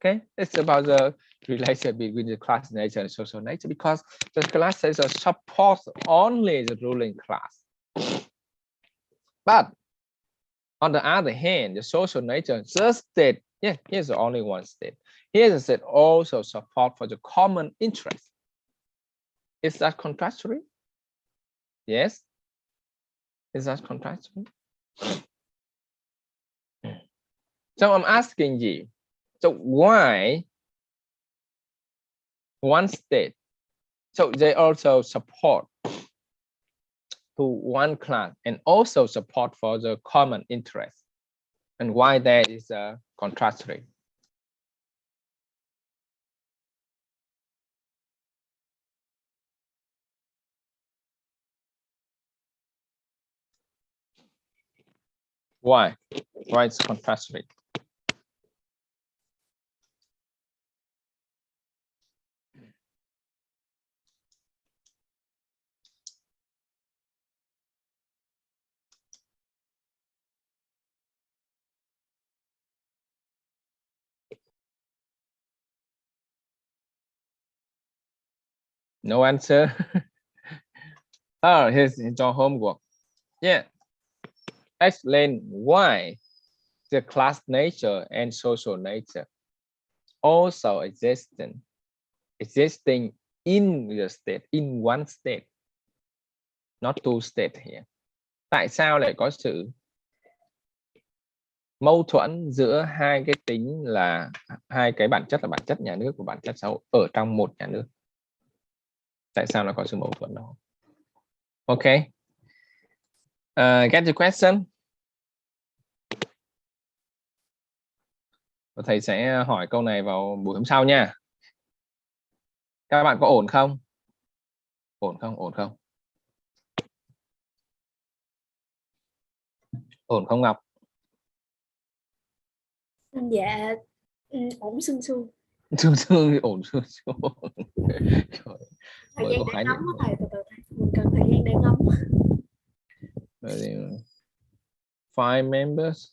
Okay, it's about the relation between the class nature and social nature, because the class nature supports only the ruling class. But on the other hand, the social nature, the state, here's the only one state. Here's the state also support for the common interest. Is that contradictory? Yes. Is that contradictory? So I'm asking you, so why one state? So they also support to one class and also support for the common interest. And why that is contradictory? Why? Why it's contradictory? No answer. Oh, here's your homework. Yeah. Explain why the class nature and social nature also existing in the state, in one state, not two states here. Tại sao lại có sự mâu thuẫn giữa hai cái tính là hai cái bản chất là bản chất nhà nước và bản chất xã hội ở trong một nhà nước? Tại sao nó có sự mâu thuẫn đó? Okay. Get the question. Thầy sẽ hỏi câu này vào buổi hôm sau nha. Các bạn có ổn không? Ổn không? Ổn không? Ổn không Ngọc? Dạ, ổn sương sương. Sương sương thì ổn sương sương. Thời Mới gian có để khái ngấm niệm. á thầy, từ từ thầy. Mình cần thời gian để ngấm. 5 members.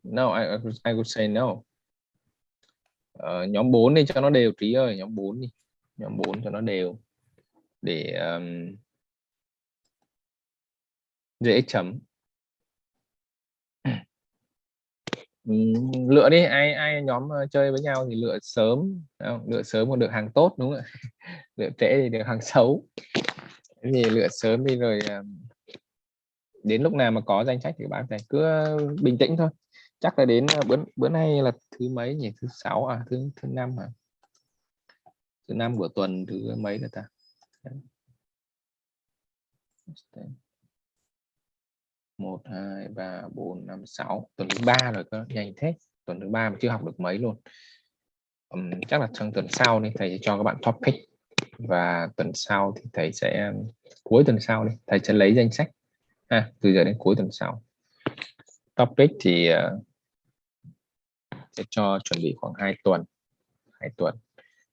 No, I would say no. Nhóm 4 đi cho nó đều Trí ơi, nhóm 4 đi. Nhóm 4 cho nó đều. Để dễ chấm. Lựa đi, ai nhóm chơi với nhau thì lựa sớm, không? Lựa sớm còn được hàng tốt đúng không ạ? Lựa trễ thì được hàng xấu. Thế thì lựa sớm đi rồi đến lúc nào mà có danh sách thì bạn phải cứ bình tĩnh thôi. Chắc là đến bữa nay là thứ mấy nhỉ? Thứ 6 à? Thứ 5 à? Thứ 5 của tuần thứ mấy rồi ta? 1, 2, 3, 4, 5, 6. Tuần thứ 3 rồi cơ, nhanh thế. Tuần thứ 3 mà chưa học được mấy luôn. Chắc là trong tuần sau đi thầy sẽ cho các bạn topic, và tuần sau thì thầy sẽ cuối tuần sau đi thầy sẽ lấy danh sách từ giờ đến cuối tuần sau. Topic thì sẽ cho chuẩn bị khoảng 2 tuần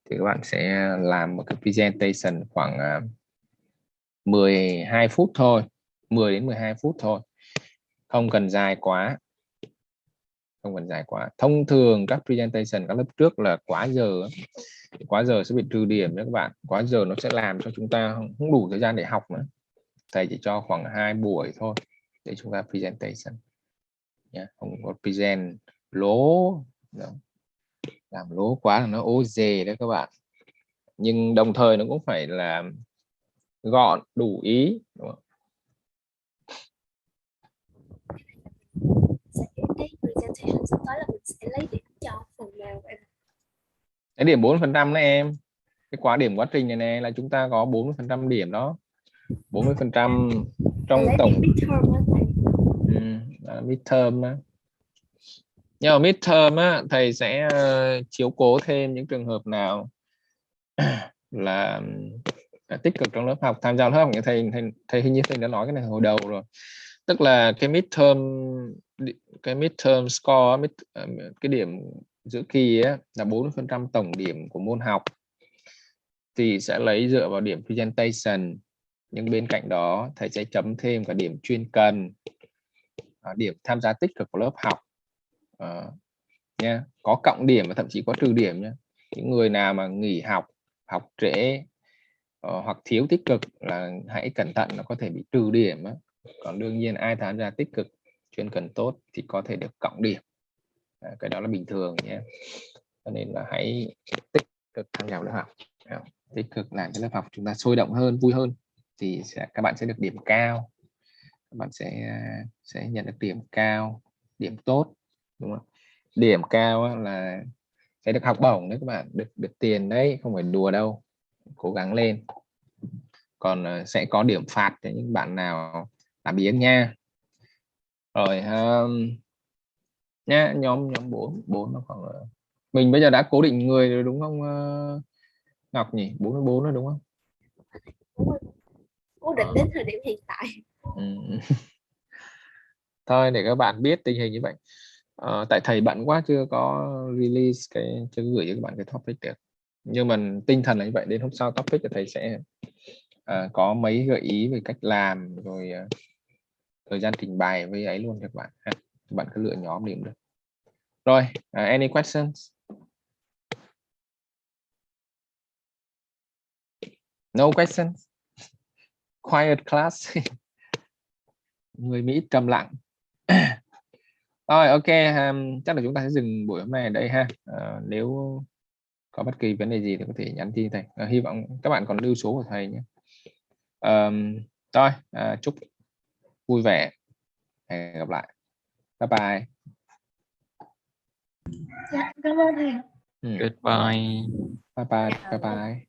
thì các bạn sẽ làm một cái presentation khoảng 12 phút thôi, 10 đến 12 phút thôi, không cần dài quá. Thông thường các presentation các lớp trước là quá giờ sẽ bị trừ điểm đó các bạn. Quá giờ nó sẽ làm cho chúng ta không đủ thời gian để học nữa. Thầy chỉ cho khoảng 2 buổi thôi để chúng ta presentation nhé, không có present lố đâu. Làm lố quá là nó ố dề đấy các bạn, nhưng đồng thời nó cũng phải là gọn đủ ý, đúng không? Cái presentation sắp tới là mình sẽ lấy điểm cho phần nào em? Cái điểm 4% đấy em, cái quá điểm quá trình này nè là chúng ta có 40% điểm đó, 40% trong lấy tổng điểm midterm á thầy. midterm á. Nhưng mà midterm á thầy sẽ chiếu cố thêm những trường hợp nào là tích cực trong lớp học, tham gia lớp học. Thầy hình như thầy đã nói cái này hồi đầu rồi, tức là cái midterm score, cái điểm giữa kỳ á, là 40% tổng điểm của môn học thì sẽ lấy dựa vào điểm presentation, nhưng bên cạnh đó thầy sẽ chấm thêm cả điểm chuyên cần, điểm tham gia tích cực của lớp học nha, có cộng điểm và thậm chí có trừ điểm nhé. Những người nào mà nghỉ học, học trễ hoặc thiếu tích cực là hãy cẩn thận, nó có thể bị trừ điểm á. Còn đương nhiên ai tham gia tích cực, chuyên cần tốt thì có thể được cộng điểm. Cái đó là bình thường nhé. Cho nên là hãy tích cực tham gia lớp học, tích cực làm cho lớp học chúng ta sôi động hơn, vui hơn thì các bạn sẽ được điểm cao, các bạn sẽ nhận được điểm cao, điểm tốt, đúng không? Điểm cao là sẽ được học bổng đấy các bạn, được tiền đấy, không phải đùa đâu, cố gắng lên. Còn sẽ có điểm phạt cho những bạn nào làm biếng nha. Rồi nhá, nhóm 4 nó khoảng mình bây giờ đã cố định người rồi đúng không Ngọc nhỉ? 44 rồi đúng không? Cố định đến thời điểm hiện tại. Thôi để các bạn biết tình hình như vậy. Tại thầy bận quá chưa có release chưa gửi cho các bạn cái topic được, nhưng mà tinh thần là như vậy. Đến hôm sau topic thì thầy sẽ có mấy gợi ý về cách làm, rồi thời gian trình bày với ấy luôn cho các bạn. Các bạn cứ lựa nhóm điểm được. Rồi, any questions? No questions. Quiet class. Người Mỹ trầm lặng. Rồi, ok, chắc là chúng ta sẽ dừng buổi hôm nay ở đây ha. Nếu có bất kỳ vấn đề gì thì có thể nhắn tin thầy. Hy vọng các bạn còn lưu số của thầy nhé. Rồi, chúc vui vẻ. Hẹn gặp lại. Bye bye. Dạ, cảm ơn thầy. Goodbye. Bye bye. Bye bye.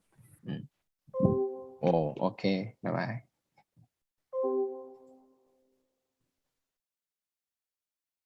Oh, ok. Bye bye.